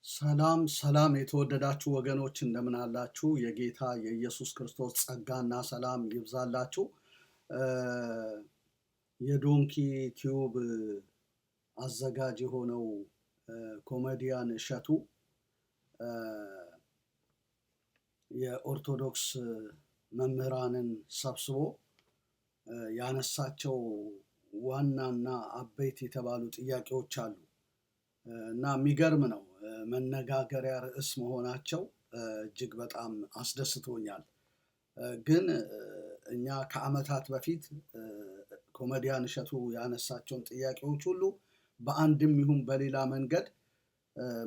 ሰላም ሰላም የተወደዳችሁ ወገኖች እንደምን አላችሁ? የጌታ የኢየሱስ ክርስቶስ ጸጋና ሰላም ይብዛላችሁ። የዶንኪ ቲዩብ አዘጋጅ የሆነው ኮሜዲያን እሸቱ የኦርቶዶክስ መምህራንን ሰብስቦ ያነሳቸው ዋናና አበይት የተባሉ ጥያቄዎች አሉ እና የሚገርም ነው። መነጋገሪያ ርዕስ መሆናቸው እጅግ በጣም አስደስቶኛል። ግን እኛ ከዓመታት በፊት ኮሜዲያን እሸቱ ያነሳቸውን ጥያቄዎች ሁሉ በአንድም ይሁን በሌላ መንገድ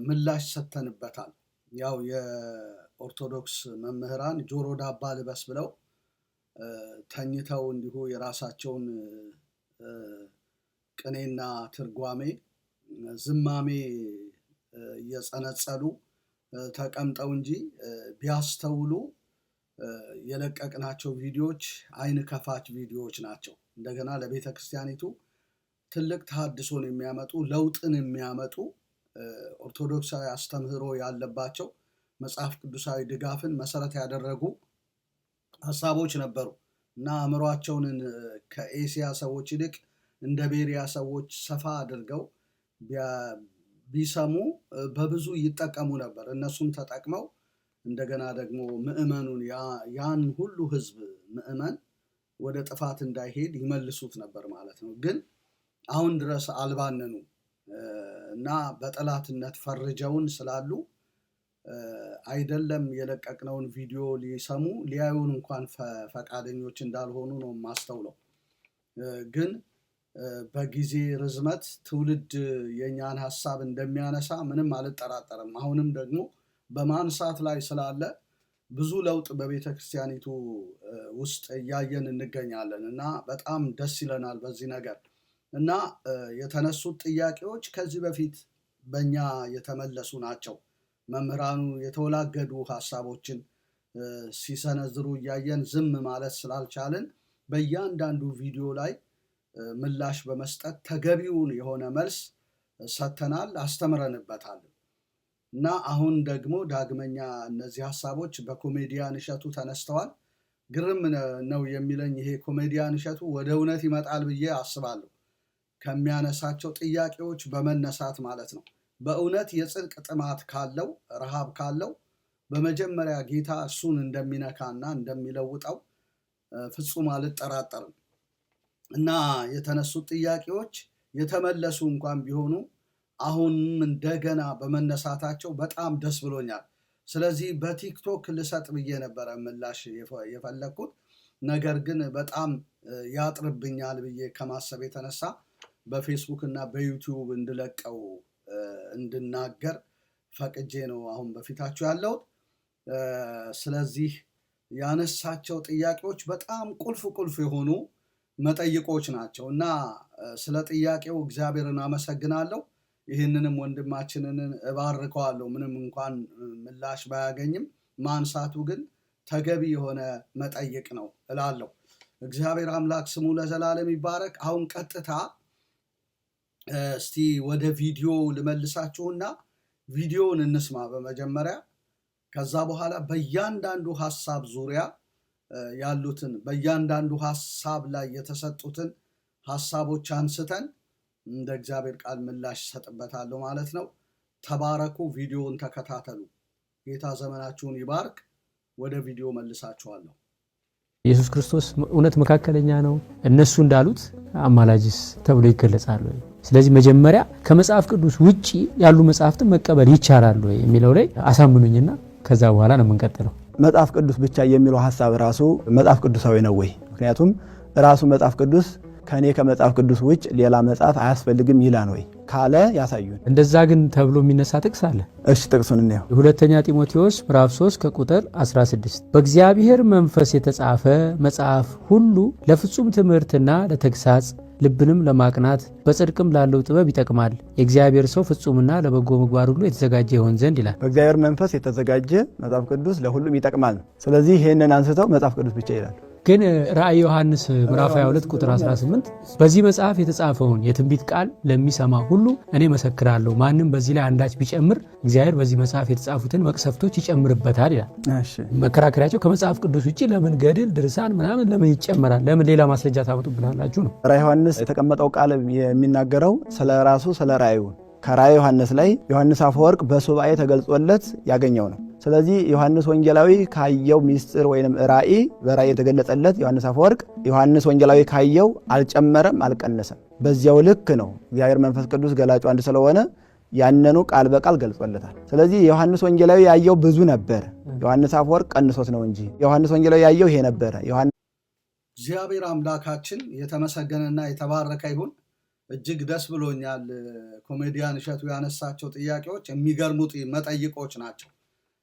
ምላሽ ሰጥተንበታል። ያው የኦርቶዶክስ መምህራን ጆሮ ዳባ ልበስ ብለው ተኝተው እንዲሁ የራሳቸውን ቅኔና ትርጓሜ ዝማሜ እየጸነጸሉ ተቀምጠው እንጂ ቢያስተውሉ የለቀቅናቸው ቪዲዮዎች አይን ከፋች ቪዲዮዎች ናቸው። እንደገና ለቤተ ክርስቲያኒቱ ትልቅ ተሐድሶን የሚያመጡ ለውጥን የሚያመጡ ኦርቶዶክሳዊ አስተምህሮ ያለባቸው መጽሐፍ ቅዱሳዊ ድጋፍን መሰረት ያደረጉ ሀሳቦች ነበሩ እና አእምሯቸውን ከኤስያ ሰዎች ይልቅ እንደ ቤሪያ ሰዎች ሰፋ አድርገው ቢሰሙ በብዙ ይጠቀሙ ነበር። እነሱም ተጠቅመው እንደገና ደግሞ ምዕመኑን ያን ሁሉ ህዝብ ምዕመን ወደ ጥፋት እንዳይሄድ ይመልሱት ነበር ማለት ነው። ግን አሁን ድረስ አልባነኑ እና በጠላትነት ፈርጀውን ስላሉ አይደለም የለቀቅነውን ቪዲዮ ሊሰሙ ሊያዩን እንኳን ፈቃደኞች እንዳልሆኑ ነው የማስተውለው። ግን በጊዜ ርዝመት ትውልድ የኛን ሐሳብ እንደሚያነሳ ምንም አልጠራጠርም። አሁንም ደግሞ በማንሳት ላይ ስላለ ብዙ ለውጥ በቤተ ክርስቲያኒቱ ውስጥ እያየን እንገኛለን እና በጣም ደስ ይለናል በዚህ ነገር እና የተነሱት ጥያቄዎች ከዚህ በፊት በእኛ የተመለሱ ናቸው። መምህራኑ የተወላገዱ ሐሳቦችን ሲሰነዝሩ እያየን ዝም ማለት ስላልቻልን በእያንዳንዱ ቪዲዮ ላይ ምላሽ በመስጠት ተገቢውን የሆነ መልስ ሰጥተናል፣ አስተምረንበታል እና አሁን ደግሞ ዳግመኛ እነዚህ ሐሳቦች በኮሜዲያን እሸቱ ተነስተዋል። ግርም ነው የሚለኝ ይሄ ኮሜዲያን እሸቱ ወደ እውነት ይመጣል ብዬ አስባለሁ። ከሚያነሳቸው ጥያቄዎች በመነሳት ማለት ነው። በእውነት የጽድቅ ጥማት ካለው ረሃብ ካለው በመጀመሪያ ጌታ እሱን እንደሚነካና እንደሚለውጠው ፍጹም አልጠራጠርም እና የተነሱት ጥያቄዎች የተመለሱ እንኳን ቢሆኑ አሁንም እንደገና በመነሳታቸው በጣም ደስ ብሎኛል። ስለዚህ በቲክቶክ ልሰጥ ብዬ ነበረ ምላሽ የፈለግኩት፣ ነገር ግን በጣም ያጥርብኛል ብዬ ከማሰብ የተነሳ በፌስቡክ እና በዩቲዩብ እንድለቀው እንድናገር ፈቅጄ ነው አሁን በፊታችሁ ያለሁት። ስለዚህ ያነሳቸው ጥያቄዎች በጣም ቁልፍ የሆኑ መጠይቆች ናቸው እና ስለ ጥያቄው እግዚአብሔርን አመሰግናለሁ። ይህንንም ወንድማችንን እባርከዋለሁ። ምንም እንኳን ምላሽ ባያገኝም ማንሳቱ ግን ተገቢ የሆነ መጠይቅ ነው እላለሁ። እግዚአብሔር አምላክ ስሙ ለዘላለም ይባረክ። አሁን ቀጥታ እስቲ ወደ ቪዲዮ ልመልሳችሁና ቪዲዮውን እንስማ በመጀመሪያ። ከዛ በኋላ በእያንዳንዱ ሐሳብ ዙሪያ ያሉትን በእያንዳንዱ ሐሳብ ላይ የተሰጡትን ሐሳቦች አንስተን እንደ እግዚአብሔር ቃል ምላሽ ሰጥበታለሁ ማለት ነው። ተባረኩ። ቪዲዮውን ተከታተሉ። ጌታ ዘመናችሁን ይባርክ። ወደ ቪዲዮ መልሳችኋለሁ። ኢየሱስ ክርስቶስ እውነት መካከለኛ ነው፣ እነሱ እንዳሉት አማላጅስ ተብሎ ይገለጻል ወይ? ስለዚህ መጀመሪያ ከመጽሐፍ ቅዱስ ውጪ ያሉ መጽሐፍትን መቀበል ይቻላል ወይ የሚለው ላይ አሳምኑኝና ከዛ በኋላ ነው የምንቀጥለው። መጽሐፍ ቅዱስ ብቻ የሚለው ሐሳብ ራሱ መጽሐፍ ቅዱሳዊ ነው ወይ? ምክንያቱም ራሱ መጽሐፍ ቅዱስ ከኔ ከመጽሐፍ ቅዱስ ውጭ ሌላ መጽሐፍ አያስፈልግም ይላል ወይ ካለ ያሳዩን። እንደዛ ግን ተብሎ የሚነሳ ጥቅስ አለ። እሺ ጥቅሱን እንየው። ሁለተኛ ጢሞቴዎስ ምዕራፍ 3 ከቁጥር 16 በእግዚአብሔር መንፈስ የተጻፈ መጽሐፍ ሁሉ ለፍጹም ትምህርትና ለተግሳጽ ልብንም ለማቅናት በጽድቅም ላለው ጥበብ ይጠቅማል፣ የእግዚአብሔር ሰው ፍጹምና ለበጎ ምግባር ሁሉ የተዘጋጀ ይሆን ዘንድ ይላል። በእግዚአብሔር መንፈስ የተዘጋጀ መጽሐፍ ቅዱስ ለሁሉም ይጠቅማል። ስለዚህ ይሄንን አንስተው መጽሐፍ ቅዱስ ብቻ ይላል። ግን ራእይ ዮሐንስ ምዕራፍ 22 ቁጥር 18 በዚህ መጽሐፍ የተጻፈውን የትንቢት ቃል ለሚሰማ ሁሉ እኔ መሰክራለሁ፣ ማንም በዚህ ላይ አንዳች ቢጨምር እግዚአብሔር በዚህ መጽሐፍ የተጻፉትን መቅሰፍቶች ይጨምርበታል ይላል። መከራከሪያቸው ከመጽሐፍ ቅዱስ ውጪ ለምን ገድል ድርሳን ምናምን ለምን ይጨመራል? ለምን ሌላ ማስረጃ ታመጡብናላችሁ ነው። ራእይ ዮሐንስ የተቀመጠው ቃል የሚናገረው ስለ ራሱ ስለ ራእዩ ከራእይ ዮሐንስ ላይ ዮሐንስ አፈወርቅ በሱባኤ ተገልጾለት ያገኘው ነው። ስለዚህ ዮሐንስ ወንጌላዊ ካየው ሚስጥር ወይንም ራእይ በራእይ የተገለጸለት ዮሐንስ አፈወርቅ ዮሐንስ ወንጌላዊ ካየው አልጨመረም አልቀነሰም። በዚያው ልክ ነው። እግዚአብሔር መንፈስ ቅዱስ ገላጩ አንድ ስለሆነ ያንኑ ቃል በቃል ገልጾለታል። ስለዚህ ዮሐንስ ወንጌላዊ ያየው ብዙ ነበር፣ ዮሐንስ አፈወርቅ ቀንሶት ነው እንጂ ዮሐንስ ወንጌላዊ ያየው ይሄ ነበር። እግዚአብሔር አምላካችን የተመሰገነና የተባረከ ይሁን። እጅግ ደስ ብሎኛል። ኮሜዲያን እሸቱ ያነሳቸው ጥያቄዎች የሚገርሙ መጠይቆች ናቸው።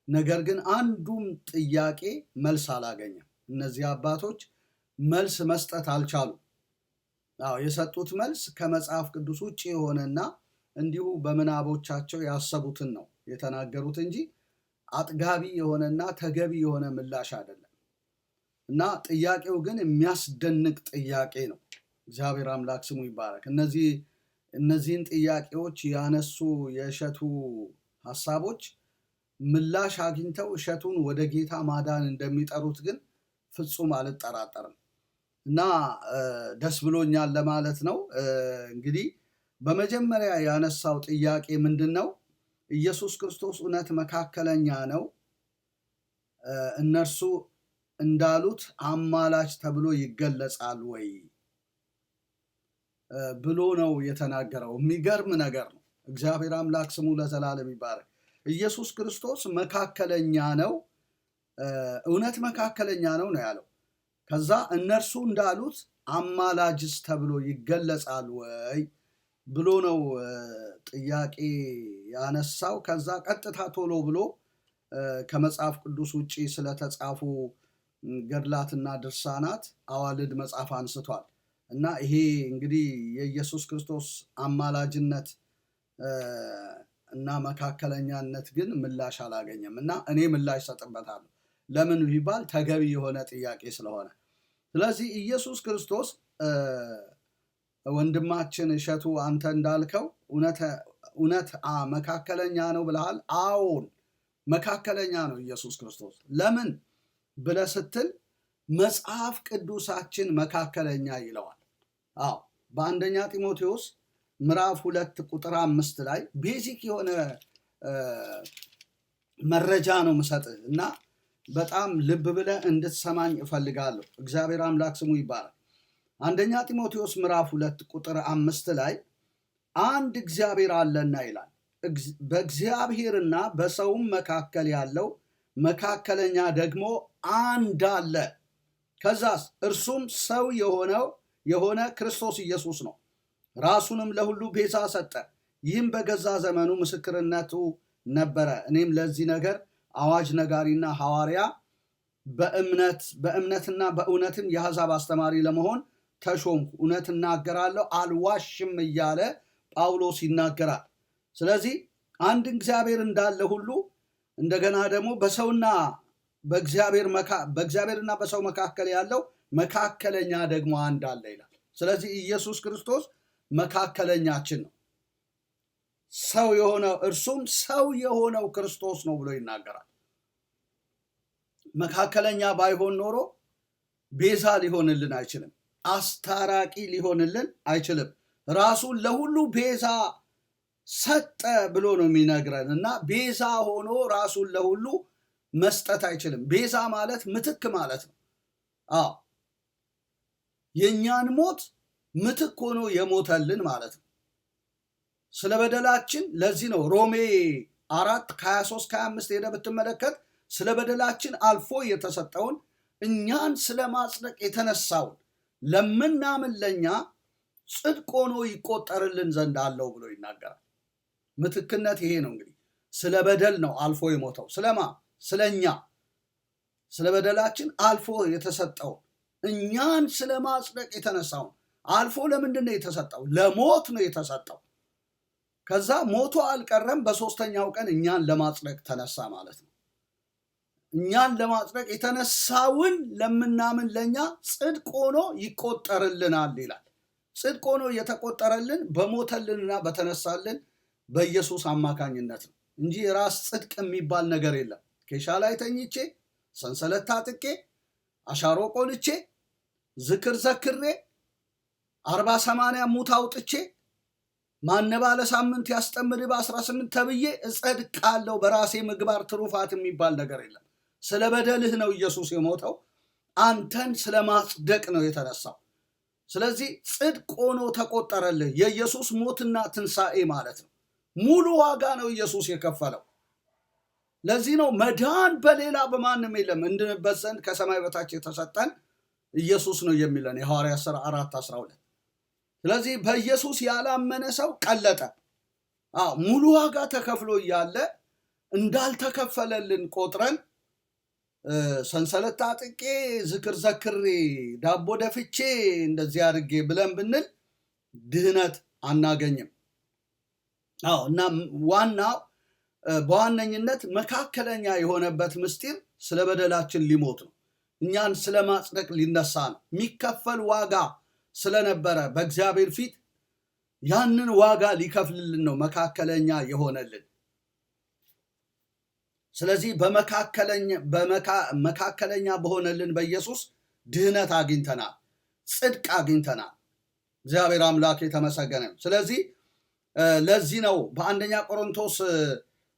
ነገር ግን አንዱም ጥያቄ መልስ አላገኘም። እነዚህ አባቶች መልስ መስጠት አልቻሉም። የሰጡት መልስ ከመጽሐፍ ቅዱስ ውጭ የሆነና እንዲሁ በምናቦቻቸው ያሰቡትን ነው የተናገሩት እንጂ አጥጋቢ የሆነና ተገቢ የሆነ ምላሽ አይደለም። እና ጥያቄው ግን የሚያስደንቅ ጥያቄ ነው። እግዚአብሔር አምላክ ስሙ ይባረክ። እነዚህን ጥያቄዎች ያነሱ የእሸቱ ሐሳቦች ምላሽ አግኝተው እሸቱን ወደ ጌታ ማዳን እንደሚጠሩት ግን ፍጹም አልጠራጠርም እና ደስ ብሎኛል ለማለት ነው። እንግዲህ በመጀመሪያ ያነሳው ጥያቄ ምንድን ነው? ኢየሱስ ክርስቶስ እውነት መካከለኛ ነው፣ እነርሱ እንዳሉት አማላጅ ተብሎ ይገለጻል ወይ ብሎ ነው የተናገረው። የሚገርም ነገር ነው። እግዚአብሔር አምላክ ስሙ ለዘላለም ይባረክ። ኢየሱስ ክርስቶስ መካከለኛ ነው፣ እውነት መካከለኛ ነው ነው ያለው። ከዛ እነርሱ እንዳሉት አማላጅስ ተብሎ ይገለጻል ወይ ብሎ ነው ጥያቄ ያነሳው። ከዛ ቀጥታ ቶሎ ብሎ ከመጽሐፍ ቅዱስ ውጪ ስለተጻፉ ገድላትና ድርሳናት አዋልድ መጽሐፍ አንስቷል። እና ይሄ እንግዲህ የኢየሱስ ክርስቶስ አማላጅነት እና መካከለኛነት ግን ምላሽ አላገኘም እና እኔ ምላሽ ሰጥበታለሁ። ለምን ቢባል ተገቢ የሆነ ጥያቄ ስለሆነ። ስለዚህ ኢየሱስ ክርስቶስ ወንድማችን እሸቱ አንተ እንዳልከው እውነት መካከለኛ ነው ብለሃል። አዎን መካከለኛ ነው ኢየሱስ ክርስቶስ። ለምን ብለህ ስትል መጽሐፍ ቅዱሳችን መካከለኛ ይለዋል። በአንደኛ ጢሞቴዎስ ምዕራፍ 2 ቁጥር 5 ላይ ቤዚክ የሆነ መረጃ ነው ምሰጥህ እና በጣም ልብ ብለህ እንድትሰማኝ እፈልጋለሁ። እግዚአብሔር አምላክ ስሙ ይባላል። አንደኛ ጢሞቴዎስ ምዕራፍ 2 ቁጥር 5 ላይ አንድ እግዚአብሔር አለና ይላል። በእግዚአብሔርና በሰውም መካከል ያለው መካከለኛ ደግሞ አንድ አለ። ከዛስ እርሱም ሰው የሆነ ክርስቶስ ኢየሱስ ነው። ራሱንም ለሁሉ ቤዛ ሰጠ። ይህም በገዛ ዘመኑ ምስክርነቱ ነበረ። እኔም ለዚህ ነገር አዋጅ ነጋሪና ሐዋርያ በእምነትና በእውነትም የአሕዛብ አስተማሪ ለመሆን ተሾምኩ። እውነት እናገራለሁ አልዋሽም እያለ ጳውሎስ ይናገራል። ስለዚህ አንድ እግዚአብሔር እንዳለ ሁሉ እንደገና ደግሞ በእግዚአብሔርና በሰው መካከል ያለው መካከለኛ ደግሞ አንድ አለ ይላል። ስለዚህ ኢየሱስ ክርስቶስ መካከለኛችን ነው። ሰው የሆነው እርሱም ሰው የሆነው ክርስቶስ ነው ብሎ ይናገራል። መካከለኛ ባይሆን ኖሮ ቤዛ ሊሆንልን አይችልም፣ አስታራቂ ሊሆንልን አይችልም። ራሱን ለሁሉ ቤዛ ሰጠ ብሎ ነው የሚነግረን እና ቤዛ ሆኖ ራሱን ለሁሉ መስጠት አይችልም። ቤዛ ማለት ምትክ ማለት ነው። የእኛን ሞት ምትክ ሆኖ የሞተልን ማለት ነው ስለ በደላችን። ለዚህ ነው ሮሜ 4:23-25 ሄደ ብትመለከት ስለ በደላችን አልፎ የተሰጠውን እኛን ስለ ማጽደቅ የተነሳውን ለምናምን ለኛ ጽድቅ ሆኖ ይቆጠርልን ዘንድ አለው ብሎ ይናገራል። ምትክነት ይሄ ነው እንግዲህ። ስለ በደል ነው አልፎ የሞተው። ስለማ ስለኛ ስለ በደላችን አልፎ የተሰጠውን እኛን ስለ ማጽደቅ የተነሳውን አልፎ ለምንድን ነው የተሰጠው? ለሞት ነው የተሰጠው። ከዛ ሞቶ አልቀረም፣ በሶስተኛው ቀን እኛን ለማጽደቅ ተነሳ ማለት ነው። እኛን ለማጽደቅ የተነሳውን ለምናምን ለኛ ጽድቅ ሆኖ ይቆጠርልናል ይላል። ጽድቅ ሆኖ የተቆጠረልን በሞተልንና በተነሳልን በኢየሱስ አማካኝነት ነው እንጂ ራስ ጽድቅ የሚባል ነገር የለም። ኬሻ ላይ ተኝቼ ሰንሰለት ታጥቄ አሻሮ ቆልቼ ዝክር ዘክሬ 40-80 ሙት አውጥቼ ማነባለ ሳምንት ያስጠምድ በ18 ተብዬ እጸድቃለሁ። በራሴ ምግባር ትሩፋት የሚባል ነገር የለም። ስለ በደልህ ነው ኢየሱስ የሞተው፣ አንተን ስለ ማጽደቅ ነው የተነሳው። ስለዚህ ጽድቅ ሆኖ ተቆጠረልህ። የኢየሱስ ሞትና ትንሣኤ ማለት ነው። ሙሉ ዋጋ ነው ኢየሱስ የከፈለው። ለዚህ ነው መዳን በሌላ በማንም የለም እንድንበት ዘንድ ከሰማይ በታች የተሰጠን ኢየሱስ ነው የሚለን የሐዋርያት ሥራ 4:12። ስለዚህ በኢየሱስ ያላመነ ሰው ቀለጠ። ሙሉ ዋጋ ተከፍሎ እያለ እንዳልተከፈለልን ቆጥረን ሰንሰለት ታጥቄ ዝክር ዘክሬ ዳቦ ደፍቼ እንደዚህ አድርጌ ብለን ብንል ድህነት አናገኝም። እና ዋናው በዋነኝነት መካከለኛ የሆነበት ምስጢር ስለ በደላችን ሊሞት ነው። እኛን ስለ ማጽደቅ ሊነሳ ነው። የሚከፈል ዋጋ ስለነበረ በእግዚአብሔር ፊት ያንን ዋጋ ሊከፍልልን ነው መካከለኛ የሆነልን። ስለዚህ መካከለኛ በሆነልን በኢየሱስ ድህነት አግኝተናል፣ ጽድቅ አግኝተናል። እግዚአብሔር አምላክ የተመሰገነ ነው። ስለዚህ ለዚህ ነው በአንደኛ ቆሮንቶስ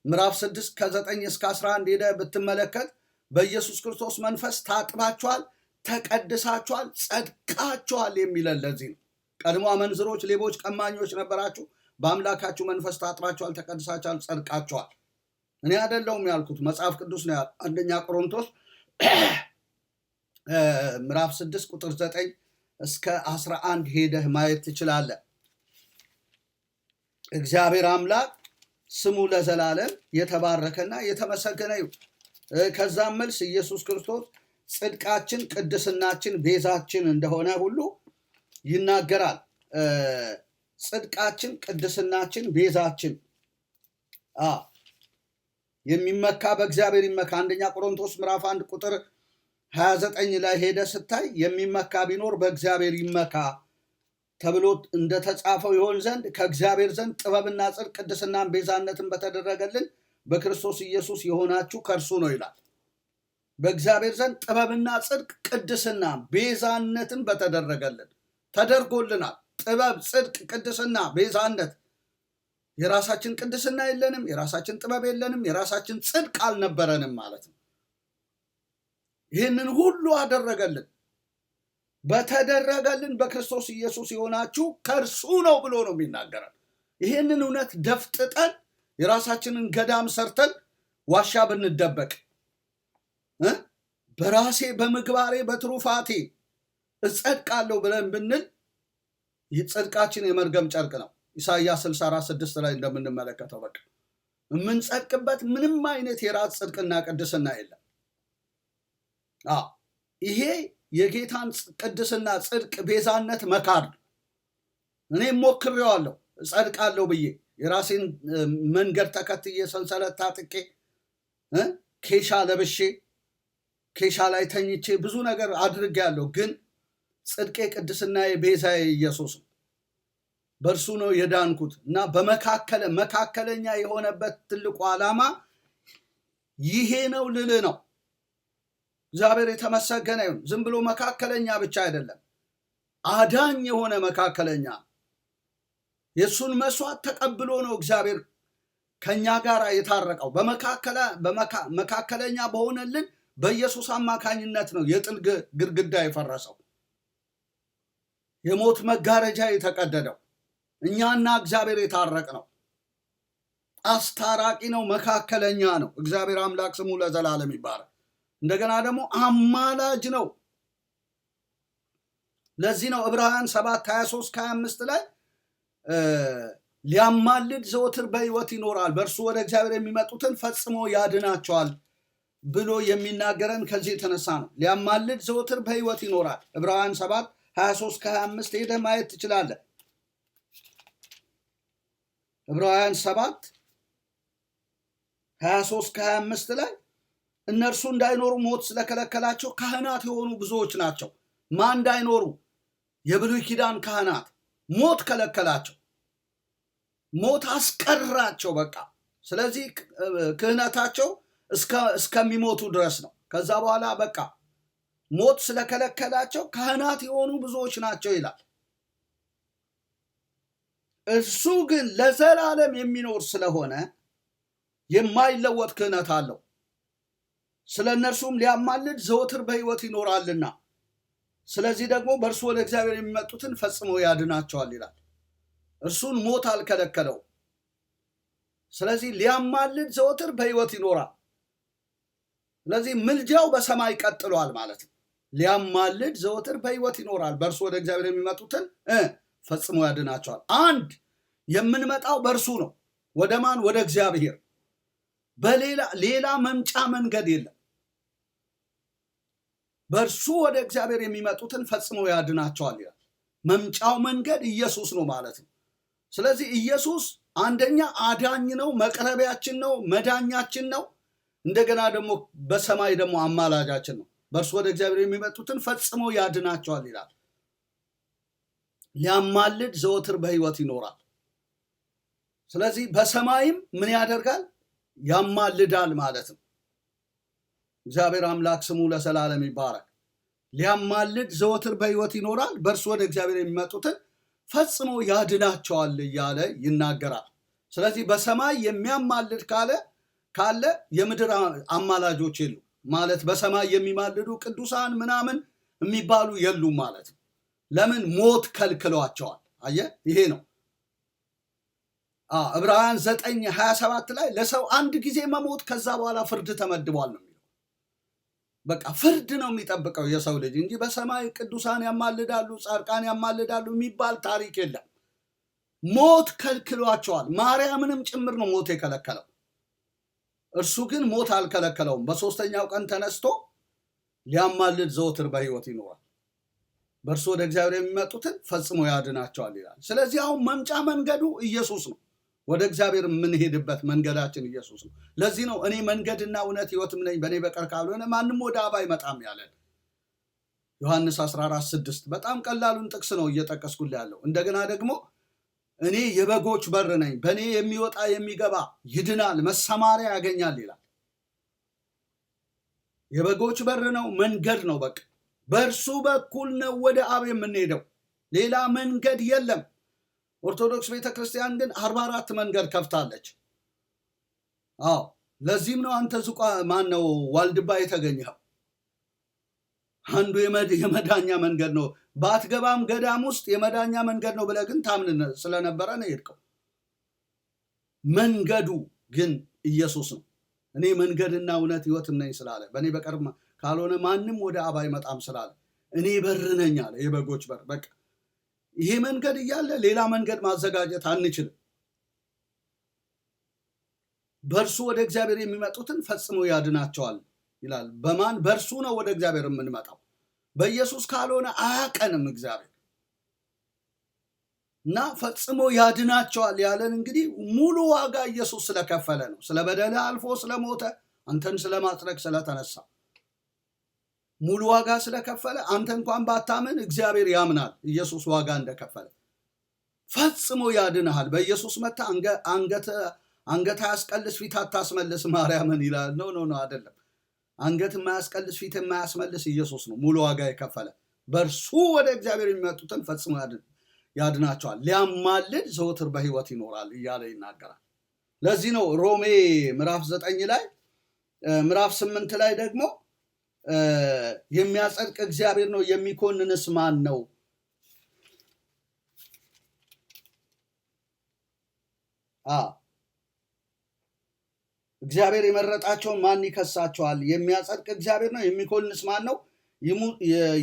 ምዕራፍ 6 ከ9 እስከ 11 ሄደ ብትመለከት በኢየሱስ ክርስቶስ መንፈስ ታጥባችኋል፣ ተቀድሳችኋል፣ ጸድቃችኋል የሚለን ለዚህ ነው። ቀድሞ አመንዝሮች፣ ሌቦች፣ ቀማኞች ነበራችሁ፣ በአምላካችሁ መንፈስ ታጥባችኋል፣ ተቀድሳችኋል፣ ጸድቃችኋል። እኔ አይደለሁም ያልኩት፣ መጽሐፍ ቅዱስ ነው ያልኩት። አንደኛ ቆሮንቶስ ምዕራፍ 6 ቁጥር 9 እስከ 11 ሄደህ ማየት ትችላለህ። እግዚአብሔር አምላክ ስሙ ለዘላለም የተባረከና የተመሰገነ ይሁን። ከዛም መልስ ኢየሱስ ክርስቶስ ጽድቃችን፣ ቅድስናችን፣ ቤዛችን እንደሆነ ሁሉ ይናገራል። ጽድቃችን፣ ቅድስናችን፣ ቤዛችን የሚመካ በእግዚአብሔር ይመካ። አንደኛ ቆሮንቶስ ምዕራፍ 1 ቁጥር 29 ላይ ሄደ ስታይ የሚመካ ቢኖር በእግዚአብሔር ይመካ ተብሎ እንደተጻፈው ይሆን ዘንድ ከእግዚአብሔር ዘንድ ጥበብና ጽድቅ፣ ቅድስናን፣ ቤዛነትን በተደረገልን በክርስቶስ ኢየሱስ የሆናችሁ ከእርሱ ነው ይላል። በእግዚአብሔር ዘንድ ጥበብና ጽድቅ፣ ቅድስና፣ ቤዛነትን በተደረገልን ተደርጎልናል። ጥበብ፣ ጽድቅ፣ ቅድስና፣ ቤዛነት። የራሳችን ቅድስና የለንም፣ የራሳችን ጥበብ የለንም፣ የራሳችን ጽድቅ አልነበረንም ማለት ነው። ይህንን ሁሉ አደረገልን። በተደረገልን በክርስቶስ ኢየሱስ የሆናችሁ ከእርሱ ነው ብሎ ነው የሚናገረን። ይህንን እውነት ደፍጥጠን የራሳችንን ገዳም ሰርተን ዋሻ ብንደበቅ በራሴ በምግባሬ በትሩፋቴ እጸድቃለሁ ብለን ብንል ጽድቃችን የመርገም ጨርቅ ነው። ኢሳይያስ 64:6 ላይ እንደምንመለከተው በቃ የምንጸድቅበት ምንም አይነት የራስ ጽድቅና ቅድስና የለም። ይሄ የጌታን ቅድስና፣ ጽድቅ፣ ቤዛነት መካድ ነው። እኔም ሞክሬዋለሁ እጸድቃለሁ ብዬ የራሴን መንገድ ተከትዬ ሰንሰለት ታጥቄ ኬሻ ለብሼ ኬሻ ላይ ተኝቼ ብዙ ነገር አድርጌያለሁ። ግን ጽድቄ፣ ቅድስናዬ፣ ቤዛዬ ኢየሱስ ነው። በእርሱ ነው የዳንኩት እና መካከለኛ የሆነበት ትልቁ ዓላማ ይሄ ነው ልል ነው። እግዚአብሔር የተመሰገነ ይሁን። ዝም ብሎ መካከለኛ ብቻ አይደለም፣ አዳኝ የሆነ መካከለኛ። የእሱን መስዋዕት ተቀብሎ ነው እግዚአብሔር ከኛ ጋር የታረቀው። መካከለኛ በሆነልን በኢየሱስ አማካኝነት ነው የጥል ግድግዳ የፈረሰው፣ የሞት መጋረጃ የተቀደደው፣ እኛና እግዚአብሔር የታረቅ ነው። አስታራቂ ነው፣ መካከለኛ ነው። እግዚአብሔር አምላክ ስሙ ለዘላለም ይባረክ። እንደገና ደግሞ አማላጅ ነው። ለዚህ ነው ዕብራውያን 7:23-25 ላይ ሊያማልድ ዘወትር በሕይወት ይኖራል፣ በእርሱ ወደ እግዚአብሔር የሚመጡትን ፈጽሞ ያድናቸዋል ብሎ የሚናገረን ከዚህ የተነሳ ነው። ሊያማልድ ዘወትር በሕይወት ይኖራል። ዕብራውያን 7:23-25 ሄደህ ማየት ትችላለህ። ዕብራውያን 7:23-25 ላይ እነርሱ እንዳይኖሩ ሞት ስለከለከላቸው ካህናት የሆኑ ብዙዎች ናቸው። ማን እንዳይኖሩ? የብሉይ ኪዳን ካህናት። ሞት ከለከላቸው፣ ሞት አስቀራቸው በቃ። ስለዚህ ክህነታቸው እስከሚሞቱ ድረስ ነው። ከዛ በኋላ በቃ ሞት ስለከለከላቸው ካህናት የሆኑ ብዙዎች ናቸው ይላል። እሱ ግን ለዘላለም የሚኖር ስለሆነ የማይለወጥ ክህነት አለው። ስለ እነርሱም ሊያማልድ ዘወትር በሕይወት ይኖራልና፣ ስለዚህ ደግሞ በእርሱ ወደ እግዚአብሔር የሚመጡትን ፈጽሞ ያድናቸዋል ይላል። እርሱን ሞት አልከለከለው። ስለዚህ ሊያማልድ ዘወትር በሕይወት ይኖራል። ስለዚህ ምልጃው በሰማይ ቀጥሏል ማለት ነው። ሊያማልድ ዘወትር በሕይወት ይኖራል፣ በእርሱ ወደ እግዚአብሔር የሚመጡትን ፈጽሞ ያድናቸዋል። አንድ የምንመጣው በእርሱ ነው። ወደ ማን? ወደ እግዚአብሔር። ሌላ መምጫ መንገድ የለም። በእርሱ ወደ እግዚአብሔር የሚመጡትን ፈጽሞ ያድናቸዋል ይላል። መምጫው መንገድ ኢየሱስ ነው ማለት ነው። ስለዚህ ኢየሱስ አንደኛ አዳኝ ነው፣ መቅረቢያችን ነው፣ መዳኛችን ነው። እንደገና ደግሞ በሰማይ ደግሞ አማላጃችን ነው። በእርሱ ወደ እግዚአብሔር የሚመጡትን ፈጽሞ ያድናቸዋል ይላል። ሊያማልድ ዘወትር በሕይወት ይኖራል። ስለዚህ በሰማይም ምን ያደርጋል? ያማልዳል ማለት ነው። እግዚአብሔር አምላክ ስሙ ለዘላለም ይባረክ። ሊያማልድ ዘወትር በሕይወት ይኖራል፣ በእርሱ ወደ እግዚአብሔር የሚመጡትን ፈጽሞ ያድናቸዋል እያለ ይናገራል። ስለዚህ በሰማይ የሚያማልድ ካለ የምድር አማላጆች የሉ ማለት፣ በሰማይ የሚማልዱ ቅዱሳን ምናምን የሚባሉ የሉም ማለት ነው። ለምን? ሞት ከልክሏቸዋል። አየህ፣ ይሄ ነው ዕብራውያን 9:27 ላይ ለሰው አንድ ጊዜ መሞት ከዛ በኋላ ፍርድ ተመድቧል ነው የሚለው። በቃ ፍርድ ነው የሚጠብቀው የሰው ልጅ እንጂ በሰማይ ቅዱሳን ያማልዳሉ፣ ጻድቃን ያማልዳሉ የሚባል ታሪክ የለም። ሞት ከልክሏቸዋል። ማርያምንም ጭምር ነው ሞት የከለከለው። እርሱ ግን ሞት አልከለከለውም። በሶስተኛው ቀን ተነስቶ ሊያማልድ ዘወትር በሕይወት ይኖራል፣ በእርሱ ወደ እግዚአብሔር የሚመጡትን ፈጽሞ ያድናቸዋል ይላል። ስለዚህ አሁን መምጫ መንገዱ ኢየሱስ ነው። ወደ እግዚአብሔር የምንሄድበት መንገዳችን ኢየሱስ ነው። ለዚህ ነው እኔ መንገድና እውነት ሕይወትም ነኝ፣ በእኔ በቀር ካልሆነ ማንም ወደ አብ አይመጣም ያለን ዮሐንስ 14:6። በጣም ቀላሉን ጥቅስ ነው እየጠቀስኩልህ ያለው። እንደገና ደግሞ እኔ የበጎች በር ነኝ፣ በእኔ የሚወጣ የሚገባ ይድናል፣ መሰማሪያ ያገኛል ይላል። የበጎች በር ነው፣ መንገድ ነው። በቃ በእርሱ በኩል ነው ወደ አብ የምንሄደው፣ ሌላ መንገድ የለም። ኦርቶዶክስ ቤተክርስቲያን ግን 44 መንገድ ከፍታለች። ለዚህም ነው አንተ ማነው ዋልድባ የተገኘው። አንዱ የመዳኛ መንገድ ነው። ባትገባም ገዳም ውስጥ የመዳኛ መንገድ ነው ብለህ ግን ታምን ስለነበረ ነው የሄድከው። መንገዱ ግን ኢየሱስ ነው። እኔ መንገድና እውነት ሕይወትም ነኝ ስላለ፣ በእኔ በቀር ካልሆነ ማንም ወደ አብ አይመጣም ስላለ፣ እኔ በር ነኝ አለ፣ የበጎች በር። በቃ ይሄ መንገድ እያለ ሌላ መንገድ ማዘጋጀት አንችልም። በእርሱ ወደ እግዚአብሔር የሚመጡትን ፈጽሞ ያድናቸዋል ይላል። በማን? በእርሱ ነው ወደ እግዚአብሔር የምንመጣው። በኢየሱስ ካልሆነ አያቀንም እግዚአብሔር እና ፈጽሞ ያድናቸዋል ያለን እንግዲህ ሙሉ ዋጋ ኢየሱስ ስለከፈለ ነው። ስለ በደል አልፎ ስለሞተ፣ አንተን ስለማጽደቅ ስለተነሳ ሙሉ ዋጋ ስለከፈለ፣ አንተ እንኳን ባታምን እግዚአብሔር ያምናል ኢየሱስ ዋጋ እንደከፈለ። ፈጽሞ ያድንሃል። በኢየሱስ መታ አንገት አያስቀልስ ፊት አታስመልስ ማርያምን ይላል። ኖ አይደለም። አንገት የማያስቀልስ ፊት የማያስመልስ ኢየሱስ ነው ሙሉ ዋጋ የከፈለ። በእርሱ ወደ እግዚአብሔር የሚመጡትን ፈጽሞ ያድናቸዋል፣ ሊያማልድ ዘወትር በሕይወት ይኖራል እያለ ይናገራል። ለዚህ ነው ሮሜ ምዕራፍ 9 ላይ ምዕራፍ 8 ላይ ደግሞ የሚያጸድቅ እግዚአብሔር ነው፣ የሚኮንንስ ማን ነው? እግዚአብሔር የመረጣቸውን ማን ይከሳቸዋል? የሚያጸድቅ እግዚአብሔር ነው፣ የሚኮንንስ ማን ነው?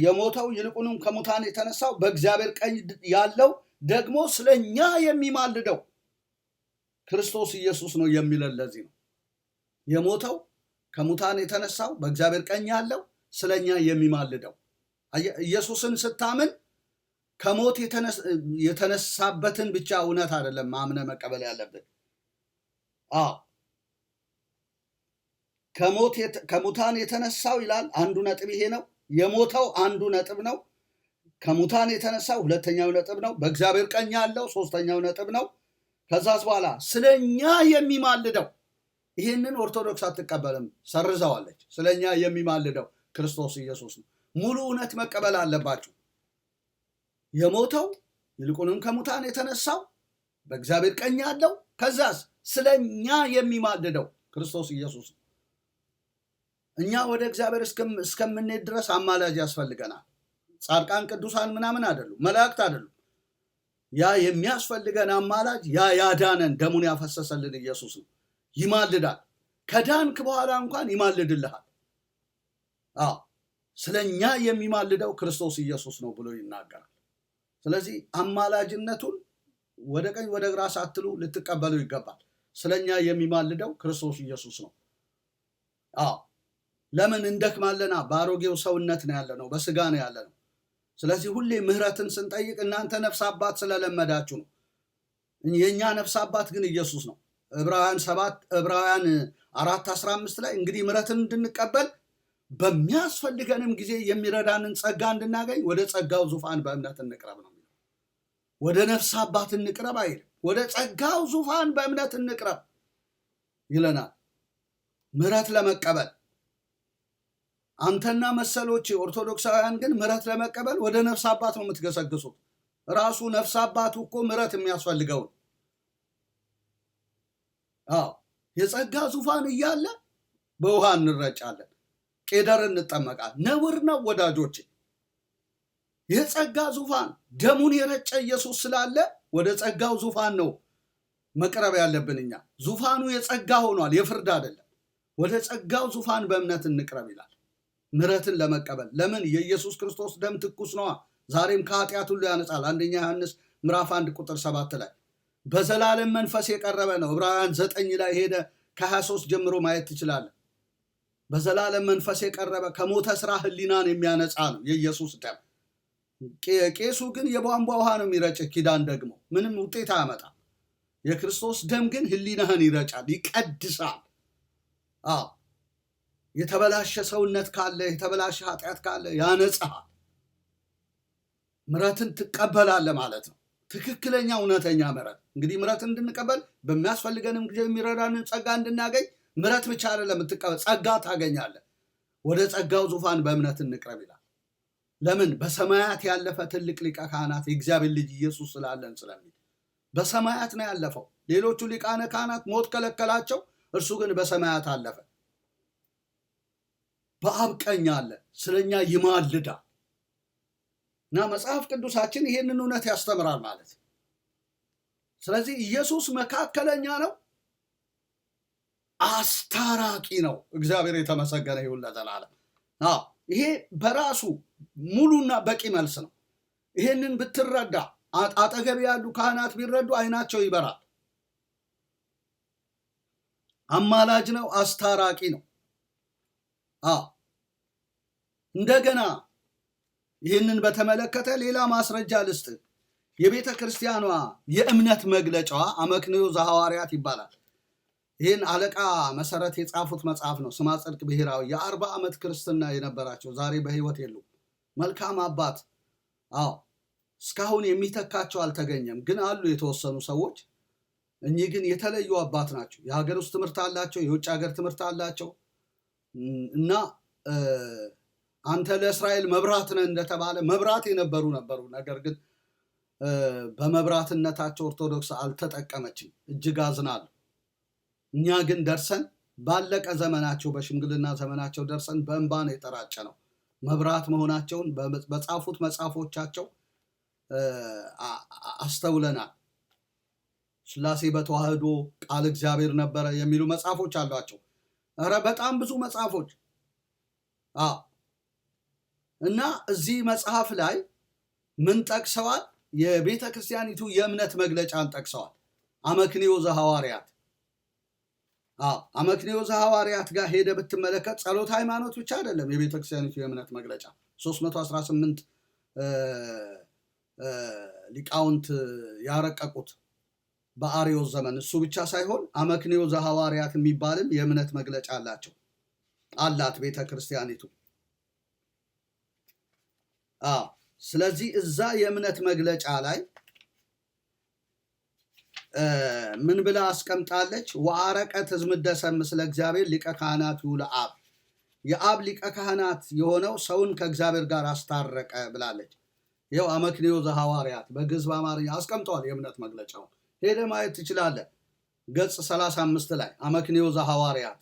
የሞተው ይልቁንም ከሙታን የተነሳው በእግዚአብሔር ቀኝ ያለው ደግሞ ስለኛ የሚማልደው ክርስቶስ ኢየሱስ ነው የሚለን ለዚህ ነው። የሞተው ከሙታን የተነሳው በእግዚአብሔር ቀኝ ያለው ስለኛ የሚማልደው። ኢየሱስን ስታምን ከሞት የተነሳበትን ብቻ እውነት አይደለም ማምነ መቀበል ያለብን። ከሙታን የተነሳው ይላል። አንዱ ነጥብ ይሄ ነው። የሞተው አንዱ ነጥብ ነው። ከሙታን የተነሳው ሁለተኛው ነጥብ ነው። በእግዚአብሔር ቀኝ ያለው ሶስተኛው ነጥብ ነው። ከዛስ በኋላ ስለኛ የሚማልደው፣ ይህንን ኦርቶዶክስ አትቀበልም፣ ሰርዘዋለች። ስለኛ የሚማልደው ክርስቶስ ኢየሱስ ነው። ሙሉ እውነት መቀበል አለባችሁ። የሞተው ይልቁንም ከሙታን የተነሳው በእግዚአብሔር ቀኝ ያለው፣ ከዛስ ስለኛ የሚማልደው ክርስቶስ ኢየሱስ ነው። እኛ ወደ እግዚአብሔር እስከምንሄድ ድረስ አማላጅ ያስፈልገናል። ጻድቃን ቅዱሳን ምናምን አይደሉም፣ መላእክት አይደሉም። ያ የሚያስፈልገን አማላጅ ያ ያዳነን ደሙን ያፈሰሰልን ኢየሱስ ነው። ይማልዳል። ከዳንክ በኋላ እንኳን ይማልድልሃል። ስለኛ የሚማልደው ክርስቶስ ኢየሱስ ነው ብሎ ይናገራል። ስለዚህ አማላጅነቱን ወደ ቀኝ ወደ ግራ ሳትሉ ልትቀበሉ ይገባል። ስለኛ የሚማልደው ክርስቶስ ኢየሱስ ነው። ለምን እንደክማለና? በአሮጌው ሰውነት ነው ያለነው፣ በስጋ ነው ያለነው። ስለዚህ ሁሌ ምህረትን ስንጠይቅ እናንተ ነፍስ አባት ስለለመዳችሁ ነው። የኛ ነፍስ አባት ግን ኢየሱስ ነው። ዕብራውያን 4:15 ላይ እንግዲህ ምህረትን እንድንቀበል በሚያስፈልገንም ጊዜ የሚረዳንን ጸጋ እንድናገኝ ወደ ጸጋው ዙፋን በእምነት እንቅረብ ነው። ወደ ነፍስ አባት እንቅረብ አይልም፣ ወደ ጸጋው ዙፋን በእምነት እንቅረብ ይለናል። ምህረት ለመቀበል አንተና መሰሎች ኦርቶዶክሳውያን ግን ምህረት ለመቀበል ወደ ነፍስ አባት ነው የምትገሰግሱት። ራሱ ነፍስ አባቱ እኮ ምህረት የሚያስፈልገው የጸጋ ዙፋን እያለ በውሃ እንረጫለን፣ ቄደር እንጠመቃለን። ነውር ነው ወዳጆቼ። የጸጋ ዙፋን ደሙን የረጨ ኢየሱስ ስላለ ወደ ጸጋው ዙፋን ነው መቅረብ ያለብን። እኛ ዙፋኑ የጸጋ ሆኗል፣ የፍርድ አይደለም። ወደ ጸጋው ዙፋን በእምነት እንቅረብ ይላል፣ ምህረትን ለመቀበል። ለምን? የኢየሱስ ክርስቶስ ደም ትኩስ ነዋ፣ ዛሬም ከኃጢአት ሁሉ ያነጻል። አንደኛ ዮሐንስ ምዕራፍ 1:7 ላይ በዘላለም መንፈስ የቀረበ ነው። ዕብራውያን 9 ላይ ሄደ ከ23 ጀምሮ ማየት ትችላለህ። በዘላለም መንፈስ የቀረበ ከሞተ ስራ ህሊናን የሚያነጻ ነው የኢየሱስ ደም። ቄሱ ግን የቧንቧ ውሃ ነው የሚረጭ፣ ኪዳን ደግሞ ምንም ውጤት አያመጣም። የክርስቶስ ደም ግን ህሊናህን ይረጫል፣ ይቀድሳል። የተበላሸ ሰውነት ካለ፣ የተበላሸ ኃጢአት ካለ ያነጻል። ምሕረትን ትቀበላለህ ማለት ነው። ትክክለኛ እውነተኛ ምሕረት። እንግዲህ ምሕረትን እንድንቀበል በሚያስፈልገንም ጊዜ የሚረዳንን ጸጋ እንድናገኝ ምሕረት ብቻ አይደለም የምትቀበል፣ ጸጋ ታገኛለህ። ወደ ጸጋው ዙፋን በእምነት እንቅረብ ይላል። ለምን? በሰማያት ያለፈ ትልቅ ሊቀ ካህናት የእግዚአብሔር ልጅ ኢየሱስ ስላለን ስለሚል በሰማያት ነው ያለፈው። ሌሎቹ ሊቃነ ካህናት ሞት ከለከላቸው፣ እርሱ ግን በሰማያት አለፈ። በአብ ቀኝ አለ፣ ስለኛ ይማልዳል። እና መጽሐፍ ቅዱሳችን ይሄንን እውነት ያስተምራል ማለት ነው። ስለዚህ ኢየሱስ መካከለኛ ነው፣ አስታራቂ ነው። እግዚአብሔር የተመሰገነ ይሁን ለዘላለም። ይሄ በራሱ ሙሉና በቂ መልስ ነው። ይሄንን ብትረዳ፣ አጠገብ ያሉ ካህናት ቢረዱ አይናቸው ይበራል። አማላጅ ነው፣ አስታራቂ ነው። እንደገና ይህንን በተመለከተ ሌላ ማስረጃ ልስጥ። የቤተ ክርስቲያኗ የእምነት መግለጫዋ አመክንዮ ዘሐዋርያት ይባላል። ይህን አለቃ መሰረት የጻፉት መጽሐፍ ነው። ስማ ጽድቅ ብሔራዊ የ40 ዓመት ክርስትና የነበራቸው ዛሬ በህይወት የሉ። መልካም አባት። እስካሁን የሚተካቸው አልተገኘም፣ ግን አሉ የተወሰኑ ሰዎች። እኚህ ግን የተለዩ አባት ናቸው። የሀገር ውስጥ ትምህርት አላቸው፣ የውጭ ሀገር ትምህርት አላቸው። እና አንተ ለእስራኤል መብራት ነህ እንደተባለ መብራት የነበሩ ነበሩ። ነገር ግን በመብራትነታቸው ኦርቶዶክስ አልተጠቀመችም። እጅግ አዝናለሁ። እኛ ግን ደርሰን ባለቀ ዘመናቸው፣ በሽምግልና ዘመናቸው ደርሰን በእንባ ነው የተራጨ ነው። መብራት መሆናቸውን በጻፉት መጽሐፎቻቸው አስተውለናል። ሥላሴ በተዋህዶ ቃል እግዚአብሔር ነበረ የሚሉ መጽሐፎች አሏቸው። ኧረ በጣም ብዙ መጽሐፎች። እና እዚህ መጽሐፍ ላይ ምን ጠቅሰዋል? የቤተ ክርስቲያኒቱ የእምነት መግለጫን ጠቅሰዋል። አመክንዮ ዘሐዋርያት። አመክንዮ ዘሐዋርያት ጋር ሄደ ብትመለከት ጸሎት ሃይማኖት ብቻ አይደለም የቤተ ክርስቲያኒቱ የእምነት መግለጫ። 318 ሊቃውንት ያረቀቁት በአርዮስ ዘመን። እሱ ብቻ ሳይሆን አመክንዮ ዘሐዋርያት የሚባልም የእምነት መግለጫ አላቸው። አላት ቤተ ክርስቲያኒቱ። ስለዚህ እዛ የእምነት መግለጫ ላይ ምን ብላ አስቀምጣለች? ወአረቀት ዝምደሰም ምስለ እግዚአብሔር ሊቀ ካህናቱ ለአብ፣ የአብ ሊቀ ካህናት የሆነው ሰውን ከእግዚአብሔር ጋር አስታረቀ ብላለች። ይኸው አመክንዮ ዘሐዋርያት በግዕዝ በአማርኛ አስቀምጠዋል። የእምነት መግለጫው ሄደ ማየት ትችላለህ። ገጽ 35 ላይ አመክንዮ ዘሐዋርያት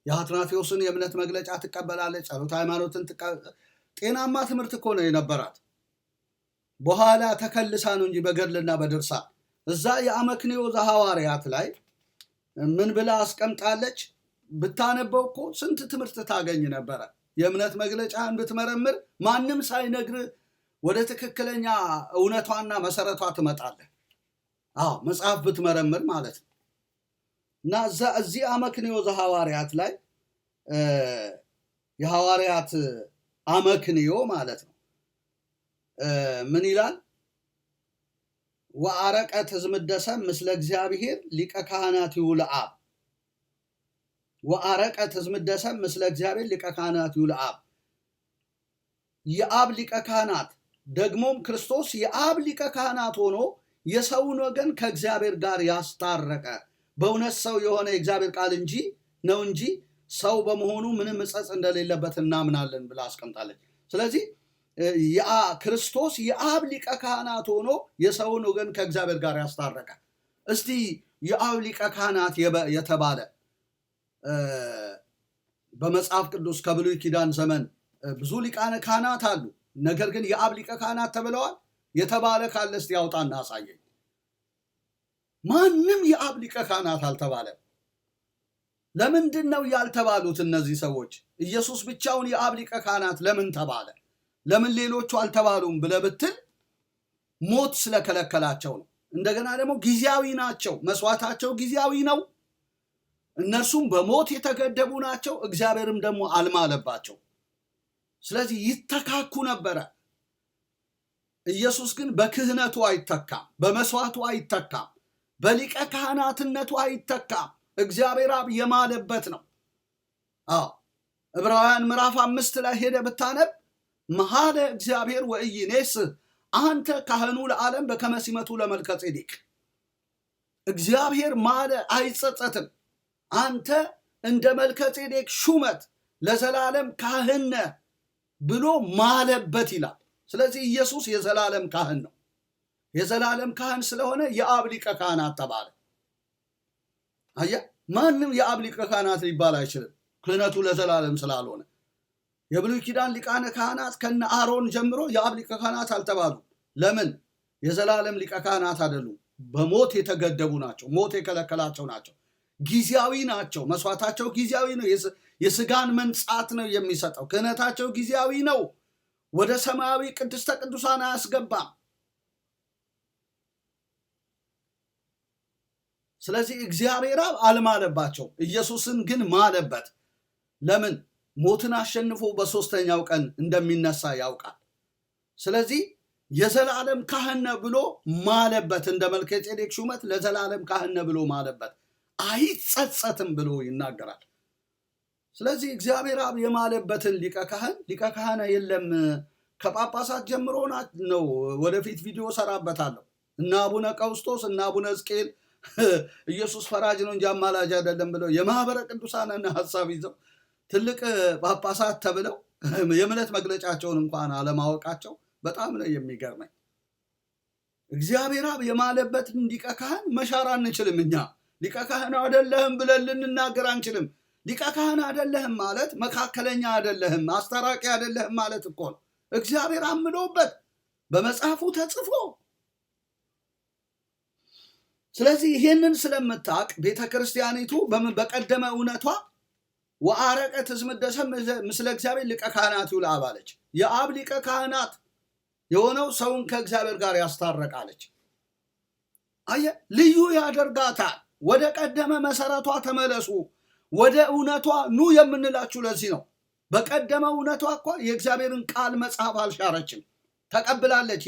የአትናቴዎስን የእምነት መግለጫ ትቀበላለች። ጸሎተ ሃይማኖትን ጤናማ ትምህርት እኮ ነው የነበራት። በኋላ ተከልሳ ነው እንጂ በገድልና በድርሳን። እዛ የአመክንዮ ዘሐዋርያት ላይ ምን ብላ አስቀምጣለች? ብታነበው እኮ ስንት ትምህርት ታገኝ ነበረ። የእምነት መግለጫን ብትመረምር ማንም ሳይነግር ወደ ትክክለኛ እውነቷና መሰረቷ ትመጣለህ። መጽሐፍ ብትመረምር ማለት ነው። እና እዚህ አመክንዮ ዘሐዋርያት ላይ የሐዋርያት አመክንዮ ማለት ነው ምን ይላል? ወአረቀት ዝምደሰም ምስለ እግዚአብሔር ሊቀ ካህናቲሁ ለአብ፣ ወአረቀት ዝምደሰም ምስለ እግዚአብሔር ሊቀ ካህናቲሁ ለአብ። የአብ ሊቀ ካህናት ደግሞም ክርስቶስ የአብ ሊቀ ካህናት ሆኖ የሰውን ወገን ከእግዚአብሔር ጋር ያስታረቀ በእውነት ሰው የሆነ የእግዚአብሔር ቃል እንጂ ነው እንጂ ሰው በመሆኑ ምንም እጸጽ እንደሌለበት እናምናለን ብላ አስቀምጣለች። ስለዚህ ክርስቶስ የአብ ሊቀ ካህናት ሆኖ የሰውን ወገን ከእግዚአብሔር ጋር ያስታረቀ። እስቲ የአብ ሊቀ ካህናት የተባለ በመጽሐፍ ቅዱስ ከብሉይ ኪዳን ዘመን ብዙ ሊቃነ ካህናት አሉ። ነገር ግን የአብ ሊቀ ካህናት ተብለዋል የተባለ ካለ እስቲ ያውጣና አሳየኝ። ማንም የአብ ሊቀ ካህናት አልተባለም። ለምንድን ነው ያልተባሉት እነዚህ ሰዎች? ኢየሱስ ብቻውን የአብ ሊቀ ካህናት ለምን ተባለ? ለምን ሌሎቹ አልተባሉም ብለህ ብትል ሞት ስለከለከላቸው ነው። እንደገና ደግሞ ጊዜያዊ ናቸው። መስዋዕታቸው ጊዜያዊ ነው። እነርሱም በሞት የተገደቡ ናቸው። እግዚአብሔርም ደግሞ አልማለባቸው። ስለዚህ ይተካኩ ነበረ። ኢየሱስ ግን በክህነቱ አይተካም፣ በመስዋዕቱ አይተካም፣ በሊቀ ካህናትነቱ አይተካም። እግዚአብሔር አብ የማለበት ነው። ዕብራውያን ምዕራፍ 5 ላይ ሄደ ብታነብ መሐለ እግዚአብሔር ወኢይኔስህ አንተ ካህኑ ለዓለም በከመ ሲመቱ ለመልከ ጼዴቅ። እግዚአብሔር ማለ፣ አይጸጸትም። አንተ እንደ መልከ ጼዴቅ ሹመት ለዘላለም ካህን ነህ ብሎ ማለበት ይላል። ስለዚህ ኢየሱስ የዘላለም ካህን ነው። የዘላለም ካህን ስለሆነ የአብ ሊቀ ካህናት ተባለ። አየህ፣ ማንም የአብ ሊቀ ካህናት ሊባል አይችልም፣ ክህነቱ ለዘላለም ስላልሆነ። የብሉይ ኪዳን ሊቃነ ካህናት ከነ አሮን ጀምሮ የአብ ሊቀ ካህናት አልተባሉም። ለምን? የዘላለም ሊቀ ካህናት አይደሉም። በሞት የተገደቡ ናቸው። ሞት የከለከላቸው ናቸው። ጊዜያዊ ናቸው። መስዋዕታቸው ጊዜያዊ ነው። የስጋን መንጻት ነው የሚሰጠው። ክህነታቸው ጊዜያዊ ነው። ወደ ሰማያዊ ቅድስተ ቅዱሳን አያስገባም። ስለዚህ እግዚአብሔር አብ አልማለባቸው፣ ኢየሱስን ግን ማለበት። ለምን? ሞትን አሸንፎ በሶስተኛው ቀን እንደሚነሳ ያውቃል። ስለዚህ የዘላለም ካህን ብሎ ማለበት። እንደ መልከ ጼዴቅ ሹመት ለዘላለም ካህን ብሎ ማለበት። አይጸጸትም ብሎ ይናገራል። ስለዚህ እግዚአብሔር አብ የማለበትን ሊቀ ካህን የለም። ከጳጳሳት ጀምሮ ነው። ወደፊት ቪዲዮ ሰራበታለሁ። እና አቡነ ቀውስጦስ እና አቡነ ሕዝቅኤል ኢየሱስ ፈራጅ ነው እንጂ አማላጅ አይደለም ብለው የማህበረ ቅዱሳንን ሀሳብ ይዘው ትልቅ ጳጳሳት ተብለው የእምነት መግለጫቸውን እንኳን አለማወቃቸው በጣም ነው የሚገርመኝ። እግዚአብሔር አብ የማለበትን ሊቀ ካህን መሻር አንችልም። እኛ ሊቀ ካህን አይደለህም ብለን ልንናገር አንችልም። ሊቀ ካህን አይደለህም ማለት መካከለኛ አይደለህም፣ አስታራቂ አይደለህም ማለት እኮ ነው። እግዚአብሔር አምኖበት በመጽሐፉ ተጽፎ። ስለዚህ ይሄንን ስለምታውቅ ቤተ ክርስቲያኒቱ በቀደመ እውነቷ ወአረቀት ዝምደሰም ምስለ እግዚአብሔር ሊቀ ካህናቲሁ ለአብ አለች። የአብ ሊቀ ካህናት የሆነው ሰውን ከእግዚአብሔር ጋር ያስታረቃለች። አየህ፣ ልዩ ያደርጋታል። ወደ ቀደመ መሰረቷ ተመለሱ፣ ወደ እውነቷ ኑ የምንላችሁ ለዚህ ነው። በቀደመ እውነቷ እኮ የእግዚአብሔርን ቃል መጽሐፍ አልሻረችም፣ ተቀብላለች።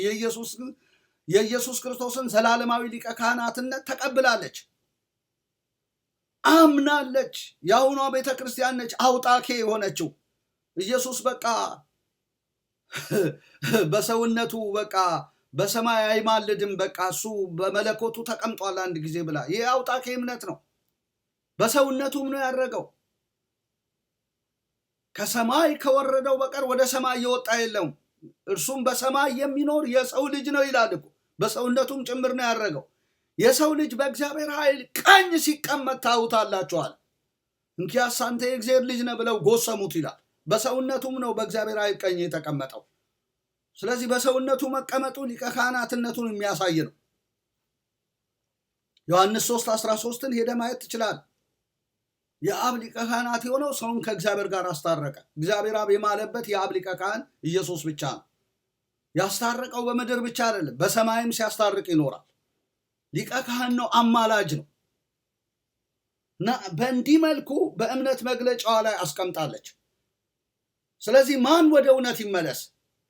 የኢየሱስ ክርስቶስን ዘላለማዊ ሊቀ ካህናትነት ተቀብላለች። አምናለች። የአሁኗ ቤተክርስቲያን ነች አውጣኬ የሆነችው። ኢየሱስ በቃ በሰውነቱ በቃ በሰማይ አይማልድም፣ በቃ እሱ በመለኮቱ ተቀምጧል አንድ ጊዜ ብላ። ይህ አውጣኬ እምነት ነው። በሰውነቱም ነው ያደረገው። ከሰማይ ከወረደው በቀር ወደ ሰማይ የወጣ የለም፣ እርሱም በሰማይ የሚኖር የሰው ልጅ ነው ይላል እኮ። በሰውነቱም ጭምር ነው ያደረገው። የሰው ልጅ በእግዚአብሔር ኃይል ቀኝ ሲቀመጥ ታዩታላችኋል። እንኪያስ አንተ የእግዚአብሔር ልጅ ነህ ብለው ጎሰሙት ይላል። በሰውነቱም ነው በእግዚአብሔር ኃይል ቀኝ የተቀመጠው። ስለዚህ በሰውነቱ መቀመጡ ሊቀ ካህናትነቱን የሚያሳይ ነው። ዮሐንስ 3:13 ሄደ ማየት ትችላል። የአብ ሊቀ ካህናት የሆነው ሰውን ከእግዚአብሔር ጋር አስታረቀ። እግዚአብሔር አብ የማለበት የአብ ሊቀ ካህን ኢየሱስ ብቻ ነው። ያስታረቀው በምድር ብቻ አይደለም፣ በሰማይም ሲያስታርቅ ይኖራል። ሊቀ ካህን ነው፣ አማላጅ ነው። እና በእንዲህ መልኩ በእምነት መግለጫዋ ላይ አስቀምጣለች። ስለዚህ ማን ወደ እውነት ይመለስ?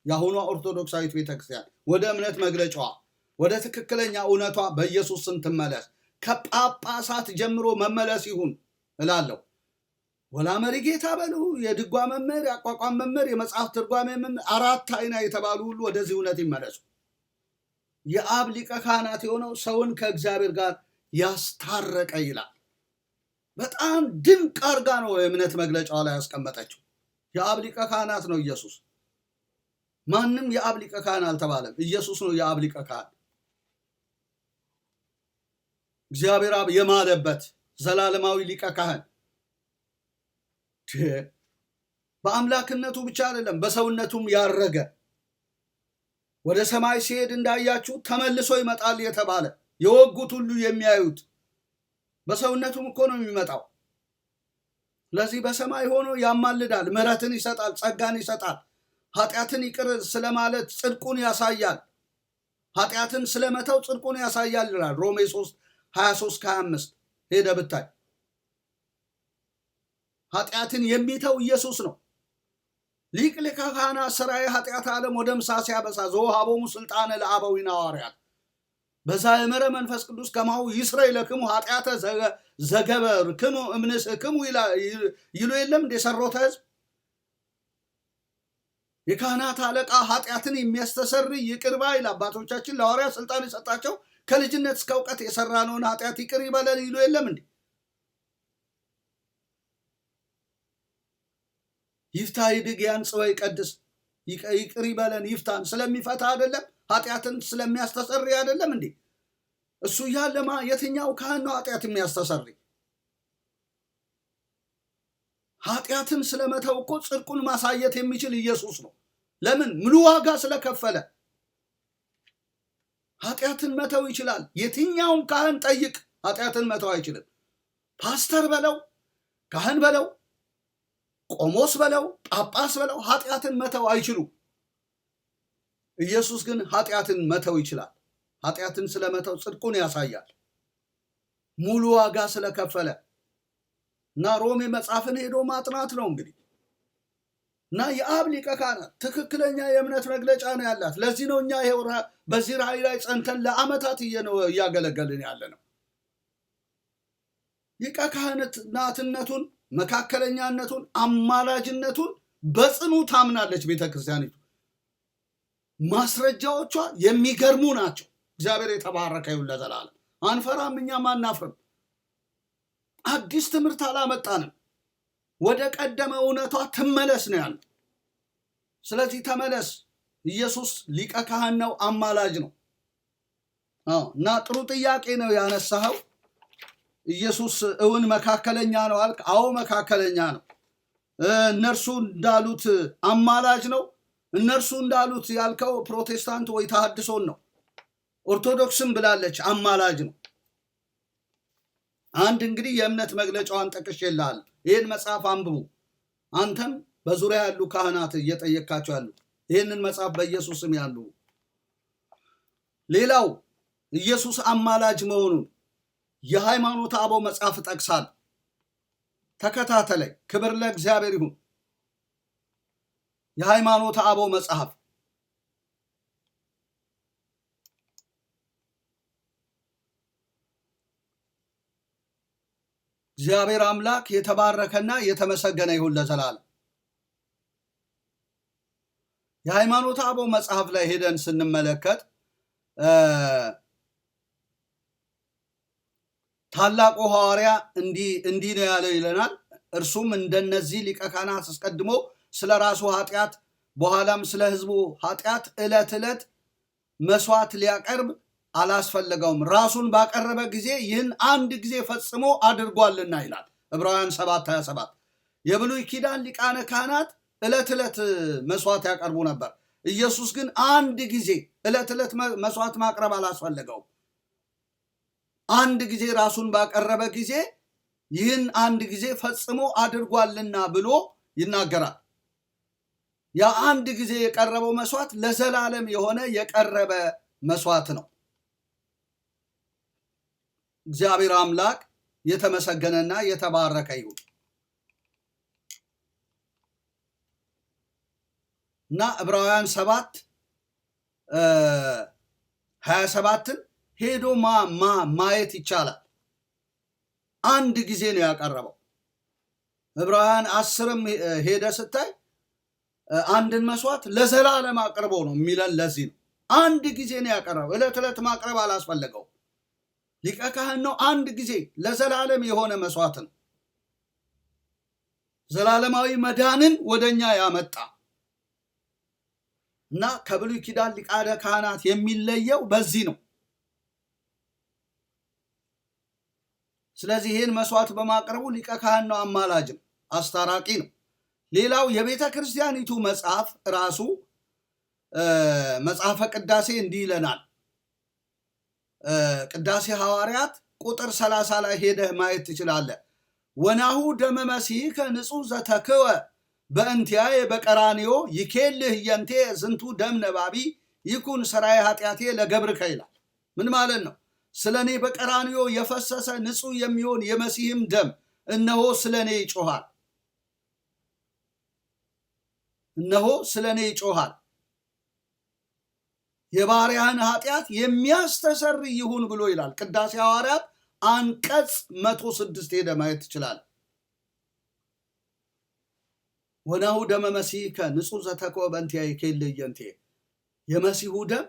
የአሁኗ ኦርቶዶክሳዊት ቤተክርስቲያን ወደ እምነት መግለጫዋ፣ ወደ ትክክለኛ እውነቷ በኢየሱስ ስም ትመለስ። ከጳጳሳት ጀምሮ መመለስ ይሁን እላለሁ። ወላ መሪ ጌታ በሉ፣ የድጓ መምህር፣ የአቋቋም መምህር፣ የመጽሐፍ ትርጓሜ መምህር፣ አራት አይና የተባሉ ሁሉ ወደዚህ እውነት ይመለሱ። የአብ ሊቀ ካህናት የሆነው ሰውን ከእግዚአብሔር ጋር ያስታረቀ ይላል። በጣም ድንቅ አርጋ ነው የእምነት መግለጫዋ ላይ ያስቀመጠችው። የአብ ሊቀ ካህናት ነው ኢየሱስ። ማንም የአብ ሊቀ ካህን አልተባለም። ኢየሱስ ነው የአብ ሊቀ ካህን። እግዚአብሔር አብ የማለበት ዘላለማዊ ሊቀ ካህን። በአምላክነቱ ብቻ አይደለም፣ በሰውነቱም ያረገ፣ ወደ ሰማይ ሲሄድ እንዳያችሁ ተመልሶ ይመጣል የተባለ፣ የወጉት ሁሉ የሚያዩት በሰውነቱም እኮ ነው የሚመጣው። ስለዚህ በሰማይ ሆኖ ያማልዳል፣ ምሕረትን ይሰጣል፣ ጸጋን ይሰጣል። ኃጢአትን ይቅር ስለማለት ጽድቁን ያሳያል። ኃጢአትን ስለመተው ጽድቁን ያሳያል ይላል ሮሜ 3:23-25 ሄደ ብታይ። ኃጢአትን የሚተው ኢየሱስ ነው። ሊቅ ሊቀ ካህናት ሠራዬ ኃጢአት ዓለም ወደ ምሳ ሲያበሳ ዘወሃቦሙ ስልጣነ ለአበዊነ ሐዋርያት በዛእምረ መንፈስ ቅዱስ ከማሁ ይስረይ ለክሙ ኃጢአተ ዘገበርክሙ እምንስክሙ ይሉ የለም እንደ ሰሮተ ሕዝብ። የካህናት አለቃ ኃጢአትን የሚያስተሰርይ ይቅር ባይ ለአባቶቻችን ለሐዋርያት ስልጣን የሰጣቸው ከልጅነት እስከ እውቀት የሰራነውን ኃጢአት ይቅር ይበለን ይሉ የለም እንዴ? ይፍታ ይድግ ያንጽወ ይቀድስ፣ ይቅር ይበለን ይፍታን ስለሚፈታ አይደለም? ኃጢአትን ስለሚያስተሰርይ አይደለም እንዴ? እሱ ያለማ የትኛው ካህን ነው ኃጢአት የሚያስተሰርይ? ኃጢአትን ስለመተው እኮ ጽድቁን ማሳየት የሚችል ኢየሱስ ነው። ለምን? ሙሉ ዋጋ ስለከፈለ ኃጢአትን መተው ይችላል። የትኛውን ካህን ጠይቅ፣ ኃጢአትን መተው አይችልም። ፓስተር በለው፣ ካህን በለው፣ ቆሞስ በለው፣ ጳጳስ በለው፣ ኃጢአትን መተው አይችሉም። ኢየሱስ ግን ኃጢአትን መተው ይችላል። ኃጢአትን ስለመተው ጽድቁን ያሳያል፣ ሙሉ ዋጋ ስለከፈለ እና ሮሜ መጽሐፍን ሄዶ ማጥናት ነው እንግዲህ። እና የአብ ሊቀ ካህናት ትክክለኛ የእምነት መግለጫ ነው ያላት። ለዚህ ነው እኛ ይሄው በዚህ ራእይ ላይ ጸንተን ለዓመታት እያገለገልን ያለ ነው። ሊቀ ካህናትነቱን፣ መካከለኛነቱን፣ አማላጅነቱን በጽኑ ታምናለች ቤተክርስቲያኒቱ። ማስረጃዎቿ የሚገርሙ ናቸው። እግዚአብሔር የተባረከ ይሁን ለዘላለም። አንፈራም፣ እኛም አናፍርም። አዲስ ትምህርት አላመጣንም። ወደ ቀደመ እውነቷ ትመለስ ነው ያለው። ስለዚህ ተመለስ። ኢየሱስ ሊቀ ካህን ነው፣ አማላጅ ነው። እና ጥሩ ጥያቄ ነው ያነሳኸው። ኢየሱስ እውን መካከለኛ ነው አልክ። አዎ መካከለኛ ነው። እነርሱ እንዳሉት አማላጅ ነው። እነርሱ እንዳሉት ያልከው ፕሮቴስታንት ወይ ተሐድሶን ነው። ኦርቶዶክስም ብላለች አማላጅ ነው። አንድ እንግዲህ የእምነት መግለጫዋን ጠቅሼልሃል። ይህን መጽሐፍ አንብቡ። አንተም በዙሪያ ያሉ ካህናት እየጠየካቸው ያሉ ይህንን መጽሐፍ በኢየሱስ ስም ያሉ። ሌላው ኢየሱስ አማላጅ መሆኑን የሃይማኖት አበው መጽሐፍ ጠቅሳል። ተከታተለኝ። ክብር ለእግዚአብሔር ይሁን። የሃይማኖት አበው መጽሐፍ እግዚአብሔር አምላክ የተባረከና የተመሰገነ ይሁን ለዘላለም። የሃይማኖተ አበው መጽሐፍ ላይ ሄደን ስንመለከት ታላቁ ሐዋርያ እንዲህ ነው ያለው ይለናል። እርሱም እንደነዚህ ሊቀ ካህናት አስቀድሞ ስለ ራሱ ኃጢአት በኋላም ስለ ሕዝቡ ኃጢአት ዕለት ዕለት መስዋዕት ሊያቀርብ አላስፈለገውም፣ ራሱን ባቀረበ ጊዜ ይህን አንድ ጊዜ ፈጽሞ አድርጓልና ይላል ዕብራውያን 7:27። የብሉይ ኪዳን ሊቃነ ካህናት ዕለት ዕለት መስዋዕት ያቀርቡ ነበር። ኢየሱስ ግን አንድ ጊዜ ዕለት ዕለት መስዋዕት ማቅረብ አላስፈለገውም። አንድ ጊዜ ራሱን ባቀረበ ጊዜ ይህን አንድ ጊዜ ፈጽሞ አድርጓልና ብሎ ይናገራል። ያ አንድ ጊዜ የቀረበው መስዋዕት ለዘላለም የሆነ የቀረበ መስዋዕት ነው። እግዚአብሔር አምላክ የተመሰገነና የተባረከ ይሁን እና ዕብራውያን 7:27ን ሄዶ ማየት ይቻላል። አንድ ጊዜ ነው ያቀረበው። ዕብራውያን 10ም ሄደ ስታይ አንድን መስዋዕት ለዘላለም አቅርቦ ነው የሚለን። ለዚህ ነው አንድ ጊዜ ነው ያቀረበው። ዕለት ዕለት ማቅረብ አላስፈለገው። ሊቀ ካህን ነው። አንድ ጊዜ ለዘላለም የሆነ መስዋዕት ነው። ዘላለማዊ መዳንን ወደኛ ያመጣ እና ከብሉይ ኪዳን ሊቃነ ካህናት የሚለየው በዚህ ነው። ስለዚህ ይህን መስዋዕት በማቅረቡ ሊቀ ካህን ነው፣ አማላጅም አስታራቂ ነው። ሌላው የቤተ ክርስቲያኒቱ መጽሐፍ ራሱ መጽሐፈ ቅዳሴ እንዲህ ይለናል። ቅዳሴ ሐዋርያት ቁጥር 30 ላይ ሄደህ ማየት ትችላለህ። ወናሁ ደመ መሲሕከ ንጹሕ ዘተክወ በእንቲአየ በቀራንዮ ይኬልህ የንቴ ዝንቱ ደም ነባቢ ይኩን ሥራዬ ኃጢአቴ ለገብርከ ይላል። ምን ማለት ነው? ስለ እኔ በቀራንዮ የፈሰሰ ንጹሕ የሚሆን የመሲህም ደም እነሆ ስለ እኔ ይጮሃል፣ እነሆ ስለ እኔ ይጮሃል፣ የባሪያህን ኃጢአት የሚያስተሰር ይሁን ብሎ ይላል። ቅዳሴ ሐዋርያት አንቀጽ 106 ሄደ ማየት ትችላል። ወናሁ ደመ መሲሕከ ንጹሕ ዘተክወ በእንቲአየ ይኬልህ የንቴ፣ የመሲሁ ደም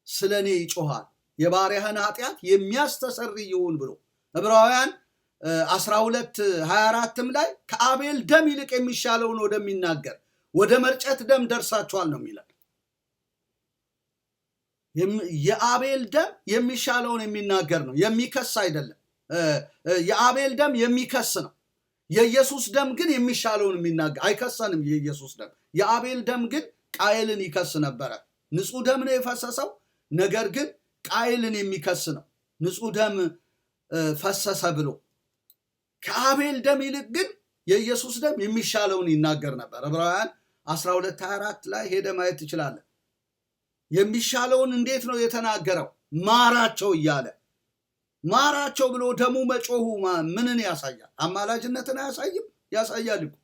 ስለ እኔ ይጮሃል የባሪያህን ኃጢአት የሚያስተሰር ይሁን ብሎ ዕብራውያን 12:24ም ላይ ከአቤል ደም ይልቅ የሚሻለውን ወደሚናገር ወደ መርጨት ደም ደርሳችኋል ነው የሚለው። የአቤል ደም የሚሻለውን የሚናገር ነው፣ የሚከስ አይደለም። የአቤል ደም የሚከስ ነው። የኢየሱስ ደም ግን የሚሻለውን የሚናገር አይከሰንም። የኢየሱስ ደም የአቤል ደም ግን ቃየልን ይከስ ነበረ። ንጹሕ ደም ነው የፈሰሰው፣ ነገር ግን ቃየልን የሚከስ ነው። ንጹሕ ደም ፈሰሰ ብሎ ከአቤል ደም ይልቅ ግን የኢየሱስ ደም የሚሻለውን ይናገር ነበር። ዕብራውያን 12:24 ላይ ሄደ ማየት ትችላለህ። የሚሻለውን እንዴት ነው የተናገረው? ማራቸው እያለ ማራቸው ብሎ ደሙ መጮሁ ምንን ያሳያል? አማላጅነትን አያሳይም? ያሳያል እኮ።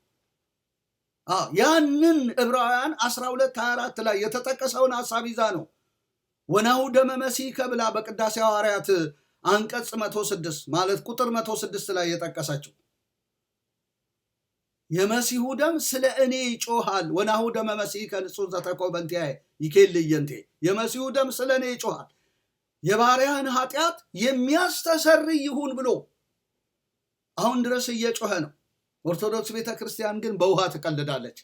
ያንን ዕብራውያን 12:24 ላይ የተጠቀሰውን ሐሳብ ይዛ ነው ወናሁ ደመ መሲሕከ ብላ በቅዳሴ ሐዋርያት አንቀጽ 106 ማለት ቁጥር 106 ላይ የጠቀሰችው። የመሲሁ ደም ስለ እኔ ይጮሃል። ወናሁ ደመ መሲሕከ ንጹሕ ዘተክወ በእንቲአየ ይኬልህ የንቴ፣ የመሲሁ ደም ስለ እኔ ይጮሃል የባሪያህን ኃጢአት የሚያስተሰርይ ይሁን ብሎ አሁን ድረስ እየጮኸ ነው። ኦርቶዶክስ ቤተክርስቲያን ግን በውሃ ትቀልዳለች።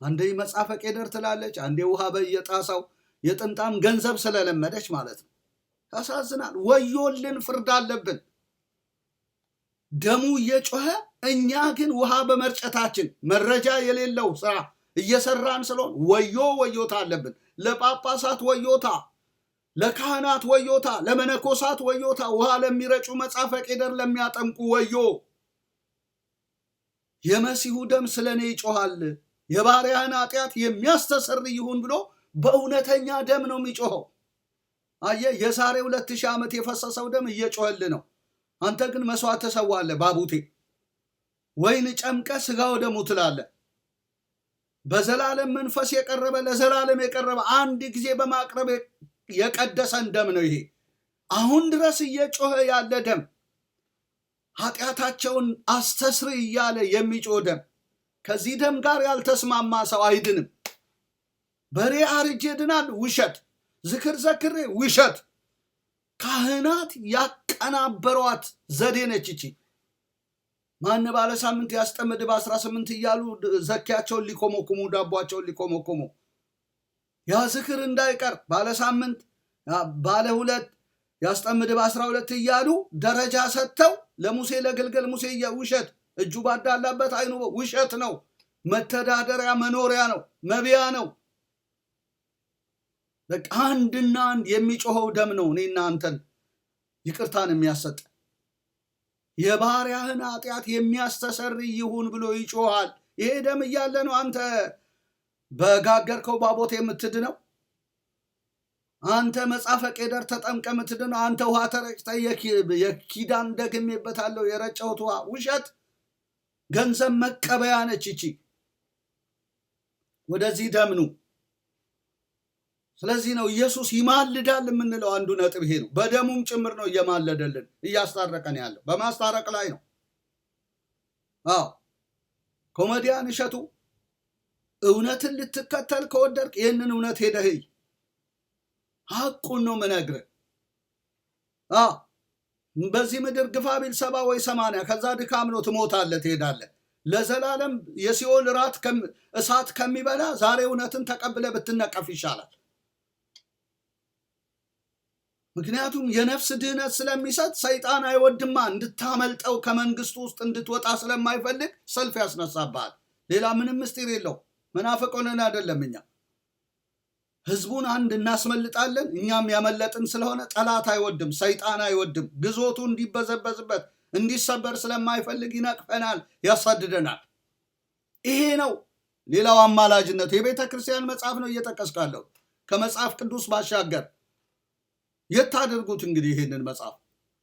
አንዴ መጽሐፈ ቄደር ትላለች፣ አንዴ ውሃ በየጣሳው የጥንጣም ገንዘብ ስለለመደች ማለት ነው። ያሳዝናል። ወዮልን፣ ፍርድ አለብን። ደሙ እየጮኸ እኛ ግን ውሃ በመርጨታችን መረጃ የሌለው ስራ እየሰራን ስለሆን ወዮ ወዮታ አለብን። ለጳጳሳት ወዮታ፣ ለካህናት ወዮታ፣ ለመነኮሳት ወዮታ፣ ውሃ ለሚረጩ መጽሐፈ ቄደር ለሚያጠምቁ ወዮ። የመሲሁ ደም ስለ እኔ ይጮሃል የባሪያህን ኃጢአት የሚያስተሰርይ ይሁን ብሎ በእውነተኛ ደም ነው የሚጮኸው። አየህ፣ የዛሬ 2000 ዓመት የፈሰሰው ደም እየጮኸል ነው። አንተ ግን መስዋዕት ተሰዋለህ። ባቡቴ ወይን ጨምቀ ስጋው ደሙ ትላለህ። በዘላለም መንፈስ የቀረበ ለዘላለም የቀረበ አንድ ጊዜ በማቅረብ የቀደሰን ደም ነው ይሄ። አሁን ድረስ እየጮኸ ያለ ደም ኃጢአታቸውን አስተስርይ እያለ የሚጮህ ደም። ከዚህ ደም ጋር ያልተስማማ ሰው አይድንም። በሬ አርጄ ድናል፣ ውሸት። ዝክር ዘክሬ፣ ውሸት። ካህናት ያቀናበሯት ዘዴ ነች ይቺ። ማን ባለ ሳምንት ያስጠምድ በ18 እያሉ ዘኪያቸውን ሊኮመኩሙ፣ ዳቧቸውን ሊኮመኩሙ፣ ያ ዝክር እንዳይቀር ባለ ሳምንት ባለ 2 ያስጠምድ በ12 እያሉ ደረጃ ሰጥተው ለሙሴ ለግልገል ሙሴ ውሸት። እጁ ባዳላበት አይኑ ውሸት ነው። መተዳደሪያ መኖሪያ ነው፣ መብያ ነው። በቃ አንድና አንድ የሚጮኸው ደም ነው እኔና አንተን ይቅርታን የሚያሰጥ። የባሪያህን ኃጢአት የሚያስተሰርይ ይሁን ብሎ ይጮሃል። ይሄ ደም እያለ ነው አንተ በጋገርከው ባቦት የምትድነው። አንተ መጻፈ ቄደር ተጠምቀ የምትድነው። አንተ ውሃ ተረጭተ የኪዳን ደግሜበታለሁ የረጨሁት ውሃ። ውሸት። ገንዘብ መቀበያ ነች ይቺ። ወደዚህ ደም ነው። ስለዚህ ነው ኢየሱስ ይማልዳል የምንለው አንዱ ነጥብ ይሄ ነው። በደሙም ጭምር ነው እየማለደልን እያስታረቀን ያለው። በማስታረቅ ላይ ነው። ኮሜዲያን እሸቱ እውነትን ልትከተል ከወደድክ ይህንን እውነት ሄደህ ሐቁን ነው የምነግርህ። በዚህ ምድር ግፋ ቢል 70 ወይ 80 ከዛ ድካም ነው ትሞታለህ፣ ትሄዳለህ ለዘላለም። የሲኦል እሳት ከሚበላ ዛሬ እውነትን ተቀብለ ብትነቀፍ ይሻላል። ምክንያቱም የነፍስ ድህነት ስለሚሰጥ ሰይጣን አይወድማ። እንድታመልጠው ከመንግስቱ ውስጥ እንድትወጣ ስለማይፈልግ ሰልፍ ያስነሳብሃል። ሌላ ምንም ምስጢር የለው። መናፍቅ ሆነን አይደለም። እኛ ህዝቡን አንድ እናስመልጣለን። እኛም ያመለጥን ስለሆነ ጠላት አይወድም፣ ሰይጣን አይወድም። ግዞቱ እንዲበዘበዝበት እንዲሰበር ስለማይፈልግ ይነቅፈናል፣ ያሳድደናል። ይሄ ነው። ሌላው አማላጅነቱ የቤተ ክርስቲያን መጽሐፍ ነው እየጠቀስካለሁ። ከመጽሐፍ ቅዱስ ባሻገር የታደርጉት እንግዲህ ይሄንን መጽሐፍ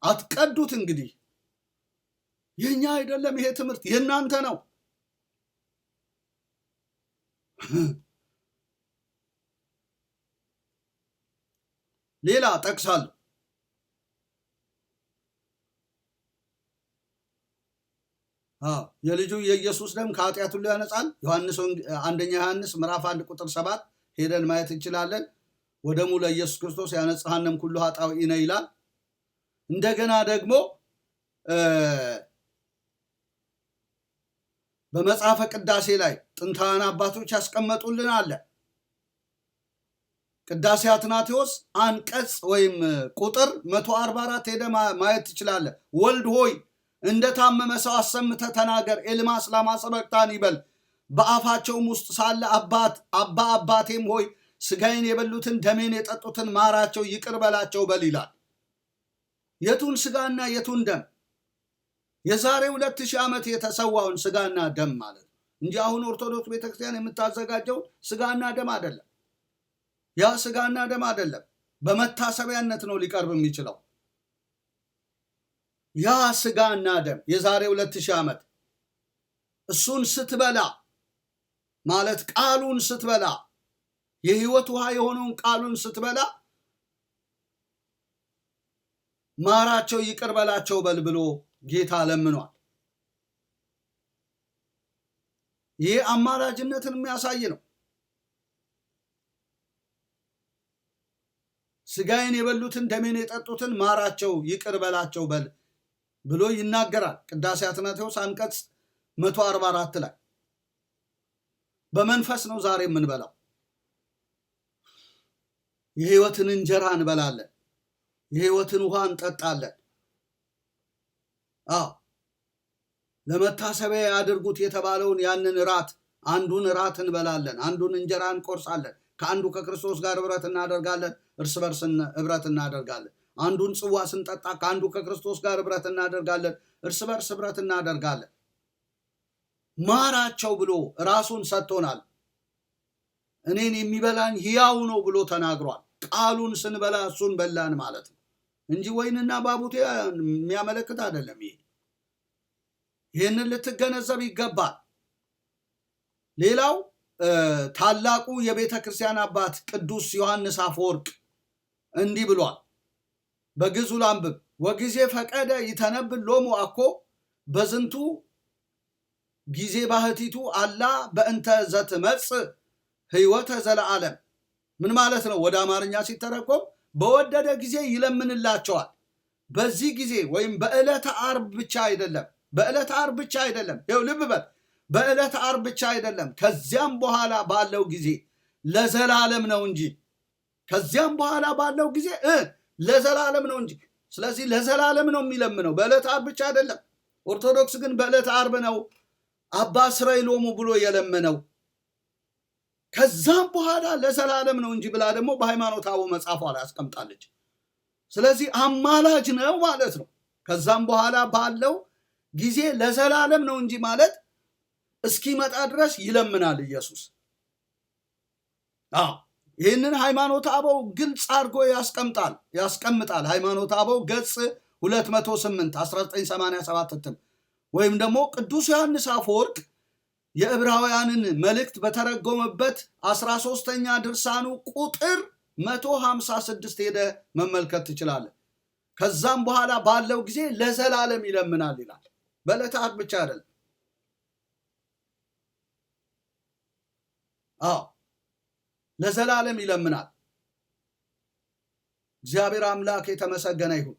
አትቀዱት። እንግዲህ የኛ አይደለም ይሄ ትምህርት የእናንተ ነው። ሌላ ጠቅሳለሁ። የልጁ የኢየሱስ ደም ከኃጢአት ሁሉ ያነጻል። አንደኛ ዮሐንስ ምዕራፍ 1 ቁጥር 7 ሄደን ማየት እንችላለን። ወደሙ ለኢየሱስ ክርስቶስ ያነጻሃንም ኩሉ ኃጣውኢነ ይላል። እንደገና ደግሞ በመጽሐፈ ቅዳሴ ላይ ጥንታውያን አባቶች ያስቀመጡልን አለ። ቅዳሴ አትናቴዎስ አንቀጽ ወይም ቁጥር 144 ሄደ ማየት ትችላለህ። ወልድ ሆይ እንደታመመ ሰው አሰምተህ ተናገር፣ ኤልማስ ላማ ሰበቅታን ይበል። በአፋቸውም ውስጥ ሳለ አባቴም ሆይ ስጋዬን የበሉትን ደሜን የጠጡትን ማራቸው፣ ይቅር በላቸው በል ይላል። የቱን ስጋና የቱን ደም? የዛሬ 2000 ዓመት የተሰዋውን ስጋና ደም ማለት ነው እንጂ አሁን ኦርቶዶክስ ቤተክርስቲያን የምታዘጋጀው ስጋና ደም አይደለም። ያ ስጋና ደም አይደለም፣ በመታሰቢያነት ነው ሊቀርብ የሚችለው። ያ ስጋና ደም የዛሬ 2000 ዓመት እሱን ስትበላ ማለት ቃሉን ስትበላ የህይወት ውሃ የሆነውን ቃሉን ስትበላ ማራቸው ይቅር በላቸው በል ብሎ ጌታ ለምኗል። ይህ አማላጅነትን የሚያሳይ ነው። ስጋዬን የበሉትን ደሜን የጠጡትን ማራቸው ይቅር በላቸው በል ብሎ ይናገራል። ቅዳሴ አትናቴዎስ አንቀጽ 144 ላይ በመንፈስ ነው ዛሬ የምንበላው። የህይወትን እንጀራ እንበላለን፣ የህይወትን ውሃ እንጠጣለን። ለመታሰቢያ ያድርጉት የተባለውን ያንን ራት አንዱን ራት እንበላለን፣ አንዱን እንጀራ እንቆርሳለን። ከአንዱ ከክርስቶስ ጋር ህብረት እናደርጋለን፣ እርስ በርስ ህብረት እናደርጋለን። አንዱን ጽዋ ስንጠጣ ከአንዱ ከክርስቶስ ጋር ህብረት እናደርጋለን፣ እርስ በርስ ህብረት እናደርጋለን። ማራቸው ብሎ ራሱን ሰጥቶናል። እኔን የሚበላኝ ሕያው ነው ብሎ ተናግሯል። ቃሉን ስንበላ እሱን በላን ማለት ነው እንጂ ወይንና ባቡቴ የሚያመለክት አይደለም። ይህንን ልትገነዘብ ይገባል። ሌላው ታላቁ የቤተ ክርስቲያን አባት ቅዱስ ዮሐንስ አፈወርቅ እንዲህ ብሏል። በግዙ ላንብብ ወጊዜ ፈቀደ ይተነብል ሎሙ አኮ በዝንቱ ጊዜ ባህቲቱ አላ በእንተ ዘትመጽ ህይወተ ዘለዓለም። ምን ማለት ነው? ወደ አማርኛ ሲተረጎም በወደደ ጊዜ ይለምንላቸዋል። በዚህ ጊዜ ወይም በዕለተ ዓርብ ብቻ አይደለም። በዕለተ ዓርብ ብቻ አይደለም። ይኸው ልብ በል፣ በዕለተ ዓርብ ብቻ አይደለም። ከዚያም በኋላ ባለው ጊዜ ለዘላለም ነው እንጂ ከዚያም በኋላ ባለው ጊዜ ለዘላለም ነው እንጂ። ስለዚህ ለዘላለም ነው የሚለምነው፣ በዕለተ ዓርብ ብቻ አይደለም። ኦርቶዶክስ ግን በዕለተ ዓርብ ነው አባ ስረይ ሎሙ ብሎ የለመነው። ከዛም በኋላ ለዘላለም ነው እንጂ ብላ ደግሞ በሃይማኖተ አበው መጽሐፏ ላይ አስቀምጣለች። ስለዚህ አማላጅ ነው ማለት ነው። ከዛም በኋላ ባለው ጊዜ ለዘላለም ነው እንጂ ማለት እስኪመጣ ድረስ ይለምናል ኢየሱስ። ይህንን ሃይማኖተ አበው ግልጽ አድርጎ ያስቀምጣል። ሃይማኖተ አበው ገጽ 208 1987 እትም ወይም ደግሞ ቅዱስ ዮሐንስ አፈወርቅ የዕብራውያንን መልእክት በተረጎመበት 13ኛ ድርሳኑ ቁጥር 156 ሄደ መመልከት ትችላለህ። ከዛም በኋላ ባለው ጊዜ ለዘላለም ይለምናል ይላል። በዕለተ ዓርብ ብቻ አይደለም። ለዘላለም ይለምናል። እግዚአብሔር አምላክ የተመሰገነ ይሁን።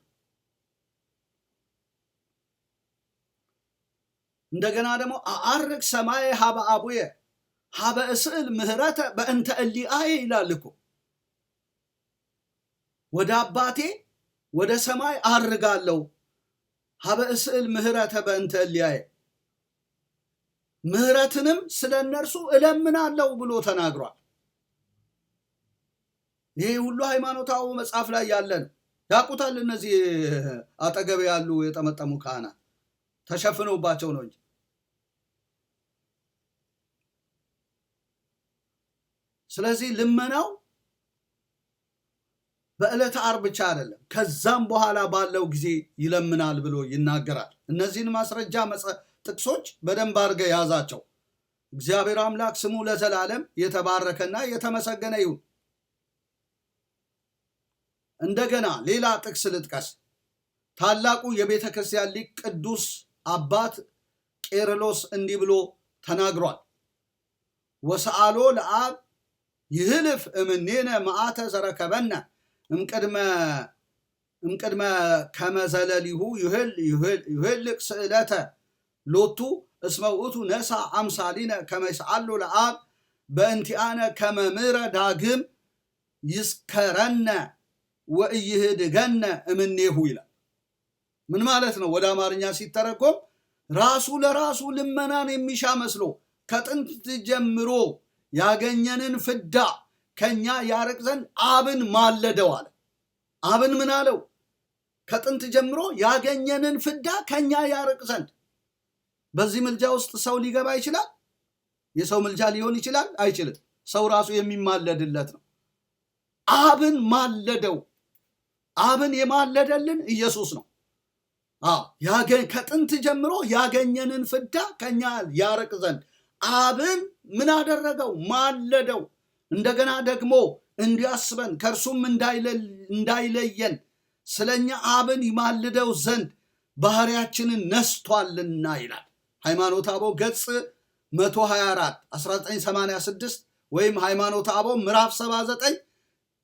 እንደገና ደግሞ አርግ ሰማይ ሀበ አቡየ ሀበ እስእል ምህረተ በእንተ እሊአየ ይላል እኮ። ወደ አባቴ ወደ ሰማይ አርጋለሁ ሀበ እስእል ምህረተ በእንተ እሊአየ፣ ምህረትንም ስለ እነርሱ እለምናለሁ ብሎ ተናግሯል። ይሄ ሁሉ ሃይማኖተ አበው መጽሐፍ ላይ ያለ ነው። ያውቁታል። እነዚህ አጠገብ ያሉ የጠመጠሙ ካህናት ተሸፍነውባቸው ነው እንጂ። ስለዚህ ልመናው በዕለተ ዓርብ ብቻ አይደለም፣ ከዛም በኋላ ባለው ጊዜ ይለምናል ብሎ ይናገራል። እነዚህን ማስረጃ ጥቅሶች በደንብ አድርገ ያዛቸው። እግዚአብሔር አምላክ ስሙ ለዘላለም የተባረከና የተመሰገነ ይሁን። እንደገና ሌላ ጥቅስ ልጥቀስ። ታላቁ የቤተ ክርስቲያን ሊቅ ቅዱስ አባት ቄርሎስ እንዲህ ብሎ ተናግሯል። ወሰአሎ ለአብ ይህልፍ እምኔነ መዓተ ዘረከበነ እምቅድመ ከመዘለሊሁ ይህልቅ ስእለተ ሎቱ እስመ ውእቱ ነሳ አምሳሊነ ከመይስአሉ ለአብ በእንቲአነ ከመምረ ዳግም ይስከረነ ወእይህድገነ እምኔሁ ይላል። ምን ማለት ነው? ወደ አማርኛ ሲተረጎም ራሱ ለራሱ ልመናን የሚሻ መስሎ ከጥንት ጀምሮ ያገኘንን ፍዳ ከኛ ያርቅ ዘንድ አብን ማለደው አለ። አብን ምን አለው? ከጥንት ጀምሮ ያገኘንን ፍዳ ከኛ ያርቅ ዘንድ። በዚህ ምልጃ ውስጥ ሰው ሊገባ ይችላል? የሰው ምልጃ ሊሆን ይችላል? አይችልም። ሰው ራሱ የሚማለድለት ነው። አብን ማለደው። አብን የማለደልን ኢየሱስ ነው። ከጥንት ጀምሮ ያገኘንን ፍዳ ከኛ ያርቅ ዘንድ አብን ምን አደረገው? ማለደው። እንደገና ደግሞ እንዲያስበን ከእርሱም እንዳይለየን ስለኛ አብን ይማልደው ዘንድ ባህሪያችንን ነስቷልና ይላል። ሃይማኖተ አበው ገጽ 124 1986 ወይም ሃይማኖተ አበው ምዕራፍ 79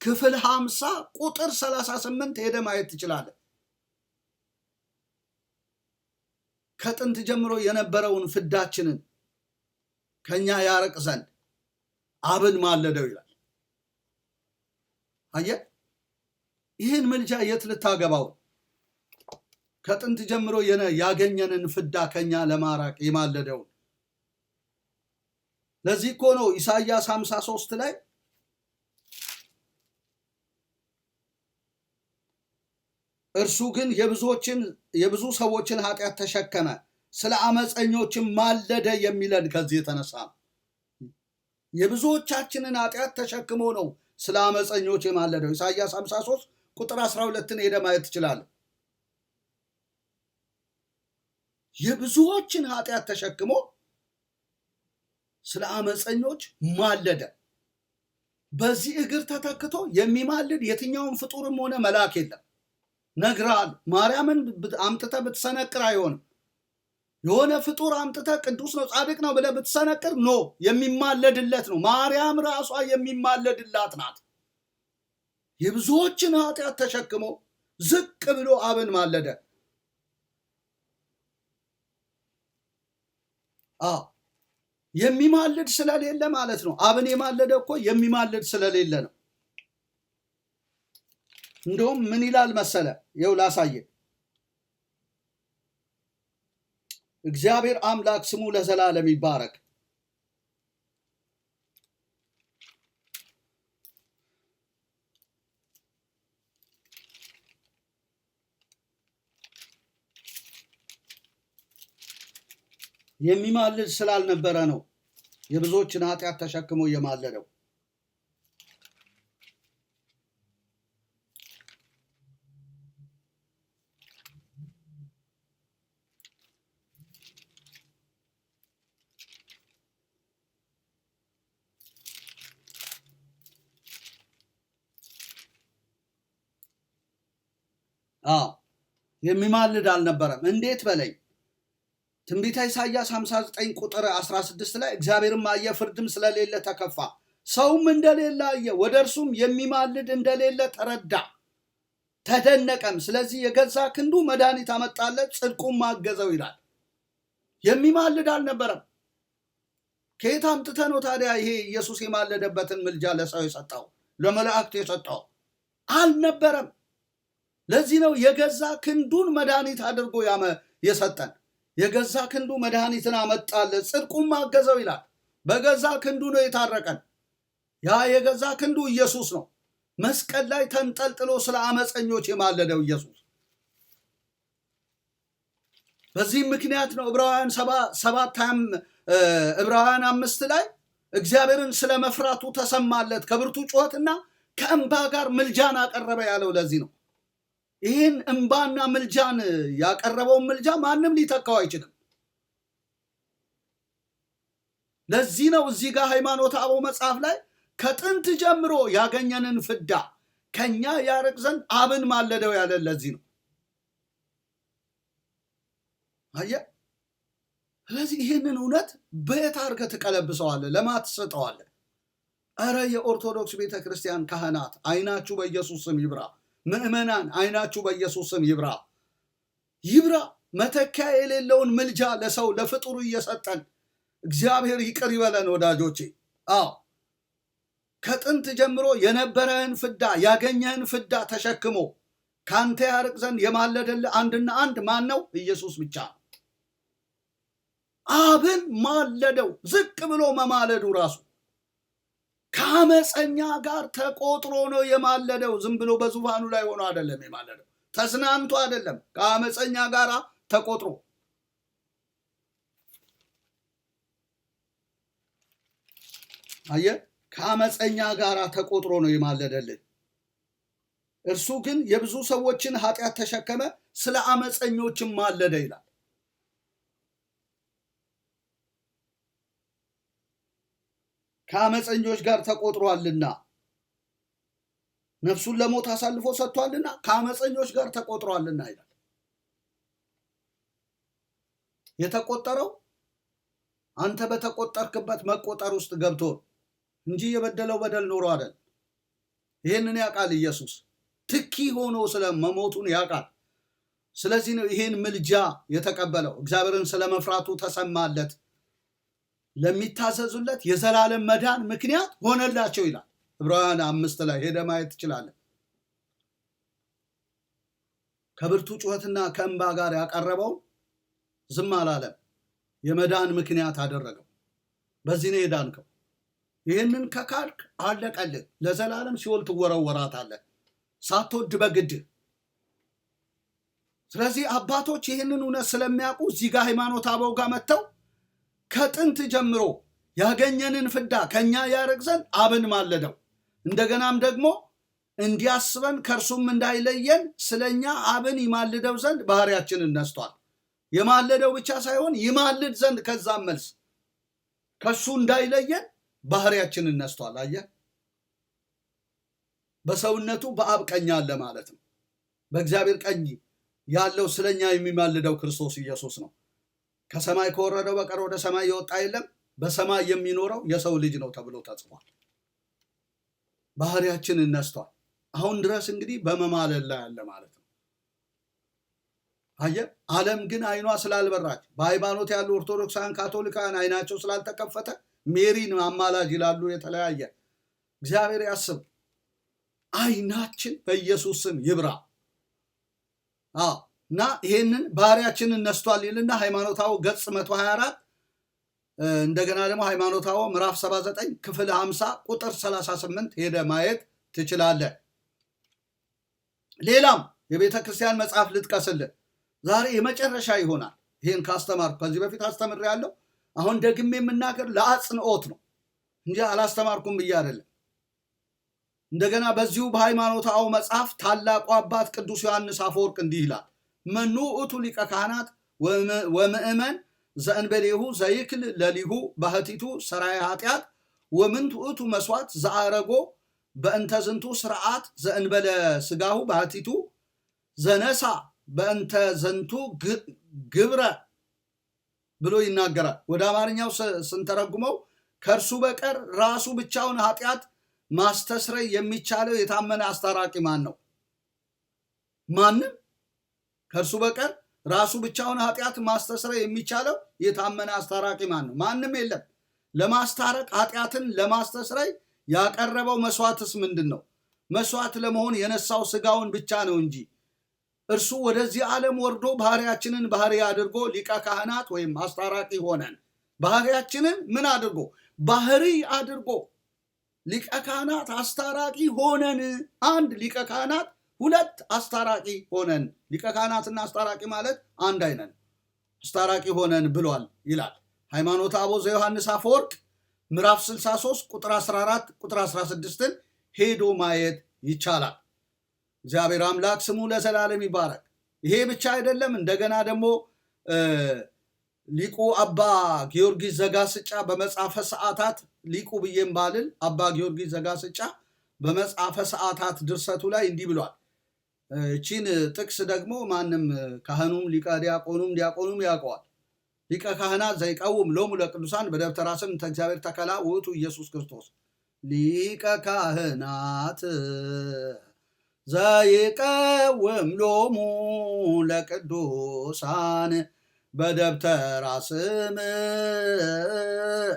ክፍል 50 ቁጥር 38 ሄደ ማየት ትችላለህ። ከጥንት ጀምሮ የነበረውን ፍዳችንን ከኛ ያርቅ ዘንድ አብን ማለደው ይላል። አየህ፣ ይህን ምልጃ የት ልታገባው? ከጥንት ጀምሮ ያገኘንን ፍዳ ከኛ ለማራቅ የማለደውን። ለዚህ እኮ ነው ኢሳይያስ 53 ላይ እርሱ ግን የብዙ ሰዎችን ኃጢአት ተሸከመ ስለ አመፀኞችም ማለደ የሚለን ከዚህ የተነሳ ነው። የብዙዎቻችንን ኃጢአት ተሸክሞ ነው ስለ አመፀኞች የማለደው። ኢሳይያስ 53 ቁጥር 12ን ሄደ ማየት ትችላለህ። የብዙዎችን ኃጢአት ተሸክሞ ስለ አመፀኞች ማለደ። በዚህ እግር ተተክቶ የሚማልድ የትኛውን ፍጡርም ሆነ መልአክ የለም። ነግራል። ማርያምን አምጥተ ብትሰነቅር አይሆንም። የሆነ ፍጡር አምጥተ ቅዱስ ነው ጻድቅ ነው ብለ ብትሰነቅር ኖ የሚማለድለት ነው። ማርያም ራሷ የሚማለድላት ናት። የብዙዎችን ኃጢአት ተሸክሞ ዝቅ ብሎ አብን ማለደ። የሚማልድ ስለሌለ ማለት ነው። አብን የማለደ እኮ የሚማልድ ስለሌለ ነው። እንደውም ምን ይላል መሰለ? ይኸው ላሳየ። እግዚአብሔር አምላክ ስሙ ለዘላለም ይባረክ። የሚማልድ ስላልነበረ ነው የብዙዎችን ኃጢአት ተሸክሞ የማለደው። የሚማልድ አልነበረም። እንዴት በለኝ። ትንቢተ ኢሳይያስ 59 ቁጥር 16 ላይ እግዚአብሔርም አየ፣ ፍርድም ስለሌለ ተከፋ፣ ሰውም እንደሌለ አየ፣ ወደ እርሱም የሚማልድ እንደሌለ ተረዳ፣ ተደነቀም። ስለዚህ የገዛ ክንዱ መድኃኒት አመጣለት፣ ጽድቁም አገዘው ይላል። የሚማልድ አልነበረም። ከየት አምጥተ ነው ታዲያ ይሄ ኢየሱስ የማለደበትን ምልጃ ለሰው የሰጠው ለመላእክት የሰጠው? አልነበረም። ለዚህ ነው የገዛ ክንዱን መድኃኒት አድርጎ የሰጠን። የገዛ ክንዱ መድኃኒትን አመጣለት፣ ጽድቁም አገዘው ይላል። በገዛ ክንዱ ነው የታረቀን። ያ የገዛ ክንዱ ኢየሱስ ነው። መስቀል ላይ ተንጠልጥሎ ስለ አመፀኞች የማለደው ኢየሱስ። በዚህም ምክንያት ነው ዕብራውያን 5 ላይ እግዚአብሔርን ስለ መፍራቱ ተሰማለት፣ ከብርቱ ጩኸትና ከእንባ ጋር ምልጃን አቀረበ ያለው ለዚህ ነው። ይህን እንባና ምልጃን ያቀረበውን ምልጃ ማንም ሊተካው አይችልም። ለዚህ ነው እዚህ ጋር ሃይማኖተ አበው መጽሐፍ ላይ ከጥንት ጀምሮ ያገኘንን ፍዳ ከኛ ያርቅ ዘንድ አብን ማለደው ያለን ለዚህ ነው። አየህ። ስለዚህ ይህንን እውነት በየት አድርገህ ትቀለብሰዋለህ? ለማን ትሰጠዋለህ? እረ የኦርቶዶክስ ቤተክርስቲያን ካህናት አይናችሁ በኢየሱስ ስም ይብራ። ምእመናን አይናችሁ በኢየሱስ ስም ይብራ ይብራ። መተኪያ የሌለውን ምልጃ ለሰው ለፍጡሩ እየሰጠን እግዚአብሔር ይቅር ይበለን ወዳጆቼ። ከጥንት ጀምሮ የነበረህን ፍዳ ያገኘህን ፍዳ ተሸክሞ ካንተ ያርቅ ዘንድ የማለደልህ አንድና አንድ ማን ነው? ኢየሱስ ብቻ። አብን ማለደው። ዝቅ ብሎ መማለዱ ራሱ ከአመፀኛ ጋር ተቆጥሮ ነው የማለደው። ዝም ብሎ በዙፋኑ ላይ ሆኖ አይደለም የማለደው፣ ተዝናንቶ አይደለም። ከአመፀኛ ጋር ተቆጥሮ አየህ፣ ከአመፀኛ ጋር ተቆጥሮ ነው የማለደልን። እርሱ ግን የብዙ ሰዎችን ኃጢአት ተሸከመ፣ ስለ አመፀኞችም ማለደ ይላል። ከአመፀኞች ጋር ተቆጥሯልና፣ ነፍሱን ለሞት አሳልፎ ሰጥቷልና ከአመፀኞች ጋር ተቆጥሯልና ይላል። የተቆጠረው አንተ በተቆጠርክበት መቆጠር ውስጥ ገብቶ እንጂ የበደለው በደል ኖሮ አይደል። ይህንን ያውቃል ኢየሱስ። ትኪ ሆኖ ስለ መሞቱን ያውቃል። ስለዚህ ነው ይህን ምልጃ የተቀበለው። እግዚአብሔርን ስለመፍራቱ ተሰማለት፣ ለሚታዘዙለት የዘላለም መዳን ምክንያት ሆነላቸው ይላል። ዕብራውያን 5 ላይ ሄደ ማየት ትችላለህ። ከብርቱ ጩኸትና ከእንባ ጋር ያቀረበው ዝም አላለም። የመዳን ምክንያት አደረገው። በዚህ ነው የዳንከው። ይህንን ከካድክ አለቀልህ። ለዘላለም ሲኦል ትወረወራታለህ ሳትወድ በግድ። ስለዚህ አባቶች ይህንን እውነት ስለሚያውቁ እዚህ ጋር ሃይማኖተ አበው ጋር መጥተው ከጥንት ጀምሮ ያገኘንን ፍዳ ከኛ ያርቅ ዘንድ አብን ማለደው፣ እንደገናም ደግሞ እንዲያስበን ከእርሱም እንዳይለየን ስለኛ አብን ይማልደው ዘንድ ባህሪያችንን ነስቷል። የማለደው ብቻ ሳይሆን ይማልድ ዘንድ ከዛም መልስ ከሱ እንዳይለየን ባህሪያችንን ነስቷል። አየህ፣ በሰውነቱ በአብ ቀኝ አለ ማለት ነው። በእግዚአብሔር ቀኝ ያለው ስለኛ የሚማልደው ክርስቶስ ኢየሱስ ነው። ከሰማይ ከወረደው በቀር ወደ ሰማይ የወጣ የለም፣ በሰማይ የሚኖረው የሰው ልጅ ነው ተብሎ ተጽፏል። ባህሪያችንን ነስቷል። አሁን ድረስ እንግዲህ በመማለል ላይ ያለ ማለት ነው። አየህ፣ ዓለም ግን አይኗ ስላልበራች፣ በሃይማኖት ያሉ ኦርቶዶክሳውያን ካቶሊካውያን አይናቸው ስላልተከፈተ ሜሪን አማላጅ ይላሉ። የተለያየ እግዚአብሔር ያስብ። አይናችን በኢየሱስ ስም ይብራ እና ይሄንን ባህሪያችንን ነስቷል ይልና ሃይማኖታዊ ገጽ 124 እንደገና ደግሞ ሃይማኖታዊ ምዕራፍ 79 ክፍል 50 ቁጥር 38 ሄደ ማየት ትችላለህ። ሌላም የቤተ ክርስቲያን መጽሐፍ ልጥቀስልህ። ዛሬ የመጨረሻ ይሆናል። ይሄን ካስተማርኩ ከዚህ በፊት አስተምሬያለሁ። አሁን ደግሜ የምናገር ለአጽንኦት ነው እንጂ አላስተማርኩም ብዬ አይደለም። እንደገና በዚሁ በሃይማኖታዊ መጽሐፍ ታላቁ አባት ቅዱስ ዮሐንስ አፈወርቅ እንዲህ ይላል። መኑ ውእቱ ሊቀ ካህናት ወምእመን ዘእንበሌሁ ዘይክል ለሊሁ ባህቲቱ ሰራይ ኃጢአት ወምንት ውእቱ መስዋዕት ዘአረጎ በእንተ ዝንቱ ስርዓት ዘእንበለ ስጋሁ ባህቲቱ ዘነሳ በእንተ ዘንቱ ግብረ ብሎ ይናገራል። ወደ አማርኛው ስንተረጉመው ከእርሱ በቀር ራሱ ብቻውን ኃጢአት ማስተስረይ የሚቻለው የታመነ አስታራቂ ማን ነው? ማንም። ከእርሱ በቀር ራሱ ብቻውን ኃጢአት ማስተስረይ የሚቻለው የታመነ አስታራቂ ማን ነው? ማንም የለም። ለማስታረቅ ኃጢአትን ለማስተስረይ ያቀረበው መስዋዕትስ ምንድን ነው? መስዋዕት ለመሆን የነሳው ስጋውን ብቻ ነው እንጂ እርሱ ወደዚህ ዓለም ወርዶ ባህሪያችንን ባህሪ አድርጎ ሊቀ ካህናት ወይም አስታራቂ ሆነን። ባህሪያችንን ምን አድርጎ? ባህሪ አድርጎ ሊቀ ካህናት አስታራቂ ሆነን። አንድ ሊቀ ካህናት፣ ሁለት አስታራቂ ሆነን። ሊቀ ካህናትና አስታራቂ ማለት አንድ አይነት አስታራቂ ሆነን ብሏል ይላል ሃይማኖተ አበው ዘዮሐንስ አፈወርቅ ምዕራፍ 63 ቁጥር 14 ቁጥር 16ን ሄዶ ማየት ይቻላል። እግዚአብሔር አምላክ ስሙ ለዘላለም ይባረክ። ይሄ ብቻ አይደለም። እንደገና ደግሞ ሊቁ አባ ጊዮርጊስ ዘጋስጫ በመጽሐፈ ሰዓታት፣ ሊቁ ብዬም ባልል አባ ጊዮርጊስ ዘጋስጫ በመጽሐፈ ሰዓታት ድርሰቱ ላይ እንዲህ ብሏል። እቺን ጥቅስ ደግሞ ማንም ካህኑም ሊቀ ዲያቆኑም ያውቀዋል። ሊቀ ካህናት ዘይቀውም ሎሙ ለቅዱሳን በደብተራ ስም እንተ እግዚአብሔር ተከላ ውእቱ ኢየሱስ ክርስቶስ። ሊቀ ካህናት ዘይቀውም ሎሙ ለቅዱሳን በደብተራ ስም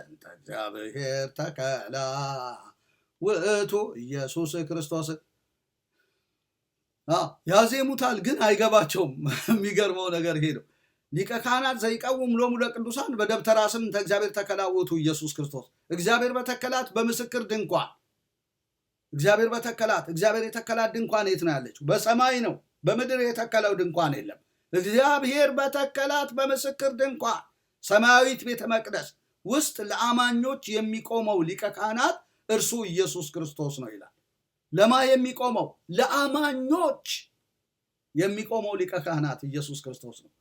እንተ እግዚአብሔር ተከላ ውእቱ ኢየሱስ ክርስቶስ። ያዜሙታል ግን አይገባቸውም። የሚገርመው ነገር ይሄ ነው። ሊቀ ካህናት ዘይቀውም ሎሙ ለቅዱሳን በደብተራ ስም እንተ እግዚአብሔር ተከላ ውእቱ ኢየሱስ ክርስቶስ። እግዚአብሔር በተከላት በምስክር ድንኳን፣ እግዚአብሔር በተከላት፣ እግዚአብሔር የተከላት ድንኳን የት ነው ያለችው? በሰማይ ነው። በምድር የተከለው ድንኳን የለም። እግዚአብሔር በተከላት በምስክር ድንኳን ሰማያዊት ቤተ መቅደስ ውስጥ ለአማኞች የሚቆመው ሊቀ ካህናት እርሱ ኢየሱስ ክርስቶስ ነው ይላል። ለማ የሚቆመው? ለአማኞች የሚቆመው ሊቀ ካህናት ኢየሱስ ክርስቶስ ነው።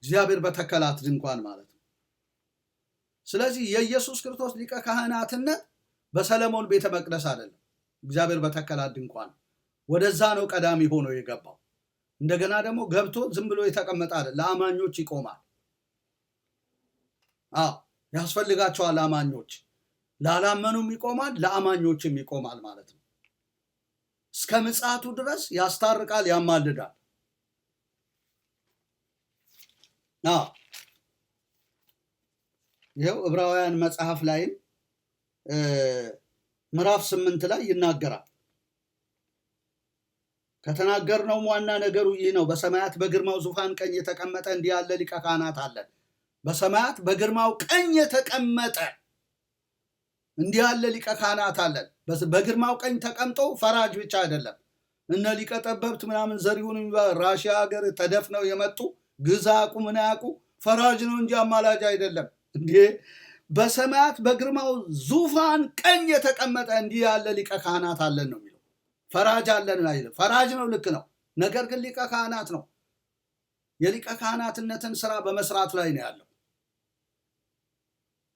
እግዚአብሔር በተከላት ድንኳን ማለት ነው። ስለዚህ የኢየሱስ ክርስቶስ ሊቀ ካህናትነት በሰለሞን ቤተ መቅደስ አይደለም፣ እግዚአብሔር በተከላት ድንኳን ወደዛ ነው ቀዳሚ ሆኖ የገባው። እንደገና ደግሞ ገብቶ ዝም ብሎ የተቀመጠ አይደል፣ ለአማኞች ይቆማል። ያስፈልጋቸዋል አማኞች። ላላመኑም ይቆማል፣ ለአማኞችም ይቆማል ማለት ነው። እስከ ምጽአቱ ድረስ ያስታርቃል፣ ያማልዳል። ይኸው ዕብራውያን መጽሐፍ ላይም ምዕራፍ 8 ላይ ይናገራል። ከተናገርነው ዋና ነገሩ ይህ ነው። በሰማያት በግርማው ዙፋን ቀኝ የተቀመጠ እንዲህ ያለ ሊቀ ካህናት አለን። በሰማያት በግርማው ቀኝ የተቀመጠ እንዲህ ያለ ሊቀ ካህናት አለን። በግርማው ቀኝ ተቀምጦ ፈራጅ ብቻ አይደለም። እነ ሊቀ ጠበብት ምናምን ዘሪሁን ራሽያ ሀገር ተደፍነው የመጡ ግዛ ያቁ ምን ያቁ ፈራጅ ነው እንጂ አማላጅ አይደለም እንዴ። በሰማያት በግርማው ዙፋን ቀኝ የተቀመጠ እንዲህ ያለ ሊቀ ካህናት አለን ነው የሚለው። ፈራጅ አለን አይደለም። ፈራጅ ነው፣ ልክ ነው። ነገር ግን ሊቀ ካህናት ነው። የሊቀ ካህናትነትን ስራ በመስራት ላይ ነው ያለው።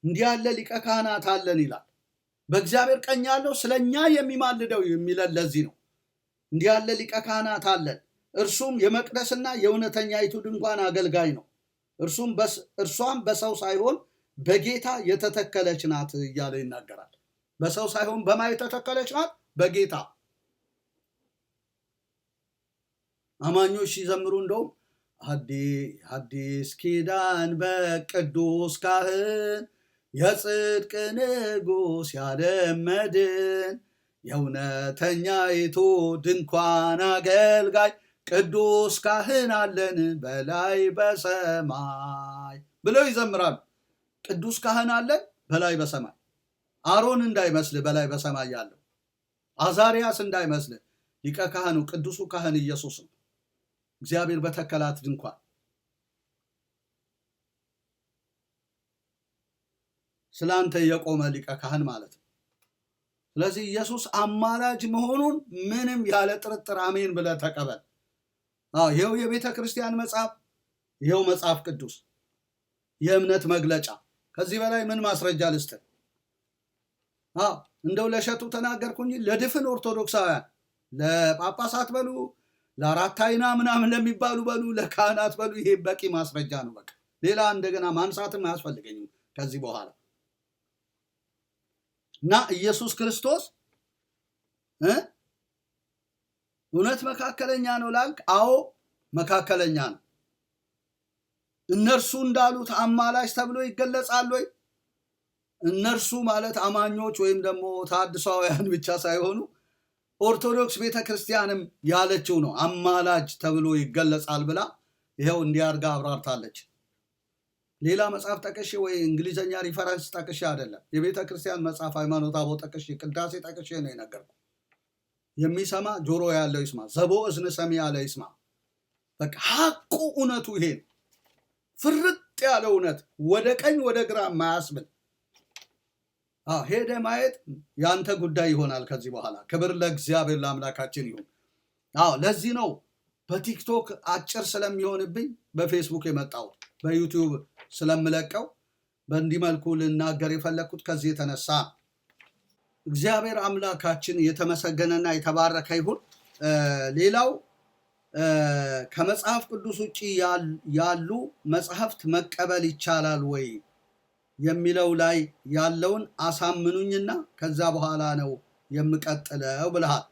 እንዲህ ያለ ሊቀ ካህናት አለን ይላል። በእግዚአብሔር ቀኝ ያለው ስለኛ የሚማልደው የሚለን ለዚህ ነው። እንዲህ ያለ ሊቀ ካህናት አለን። እርሱም የመቅደስና የእውነተኛይቱ ድንኳን አገልጋይ ነው። እርሷም በሰው ሳይሆን በጌታ የተተከለች ናት እያለ ይናገራል። በሰው ሳይሆን በማ የተተከለች ናት? በጌታ። አማኞች ሲዘምሩ እንደውም አዲስ ኪዳን በቅዱስ ካህን የጽድቅ ንጉሥ ያለመድን የእውነተኛይቱ ድንኳን አገልጋይ ቅዱስ ካህን አለን በላይ በሰማይ ብለው ይዘምራሉ። ቅዱስ ካህን አለን በላይ በሰማይ። አሮን እንዳይመስልህ በላይ በሰማይ ያለው፣ አዛሪያስ እንዳይመስልህ። ሊቀ ካህኑ ቅዱሱ ካህን ኢየሱስ ነው። እግዚአብሔር በተከላት ድንኳን ስላንተ የቆመ ሊቀ ካህን ማለት ነው። ስለዚህ ኢየሱስ አማላጅ መሆኑን ምንም ያለ ጥርጥር አሜን ብለህ ተቀበል። ይኸው የቤተ ክርስቲያን መጽሐፍ፣ ይኸው መጽሐፍ ቅዱስ የእምነት መግለጫ። ከዚህ በላይ ምን ማስረጃ ልስጥህ? እንደው ለሸቱ ተናገርኩ እንጂ ለድፍን ኦርቶዶክሳውያን፣ ለጳጳሳት በሉ፣ ለአራት አይና ምናምን ለሚባሉ በሉ፣ ለካህናት በሉ፣ ይሄ በቂ ማስረጃ ነው። በቃ ሌላ እንደገና ማንሳትም አያስፈልገኝም ከዚህ በኋላ። እና ኢየሱስ ክርስቶስ እውነት መካከለኛ ነው ላልክ፣ አዎ መካከለኛ ነው። እነርሱ እንዳሉት አማላጅ ተብሎ ይገለጻል ወይ? እነርሱ ማለት አማኞች ወይም ደግሞ ተሐድሳውያን ብቻ ሳይሆኑ ኦርቶዶክስ ቤተክርስቲያንም ያለችው ነው። አማላጅ ተብሎ ይገለጻል ብላ ይኸው እንዲያርጋ አብራርታለች። ሌላ መጽሐፍ ጠቅሼ ወይ እንግሊዘኛ ሪፈረንስ ጠቅሼ አይደለም። የቤተ ክርስቲያን መጽሐፍ ሃይማኖተ አበው ጠቅሼ ቅዳሴ ጠቅሼ ነው የነገርኩ። የሚሰማ ጆሮ ያለው ይስማ፣ ዘቦ እዝነ ሰሚ ያለ ይስማ። በቃ ሐቁ እውነቱ ይሄ ነው። ፍርጥ ያለ እውነት፣ ወደ ቀኝ ወደ ግራ ማያስብል ሄደ ማየት ያንተ ጉዳይ ይሆናል ከዚህ በኋላ። ክብር ለእግዚአብሔር ለአምላካችን ይሁን። ለዚህ ነው በቲክቶክ አጭር ስለሚሆንብኝ በፌስቡክ የመጣሁት፣ በዩቲዩብ ስለምለቀው በእንዲህ መልኩ ልናገር የፈለግኩት ከዚህ የተነሳ። እግዚአብሔር አምላካችን የተመሰገነና የተባረከ ይሁን። ሌላው ከመጽሐፍ ቅዱስ ውጭ ያሉ መጽሐፍት መቀበል ይቻላል ወይ የሚለው ላይ ያለውን አሳምኑኝና ከዛ በኋላ ነው የምቀጥለው ብለሃል።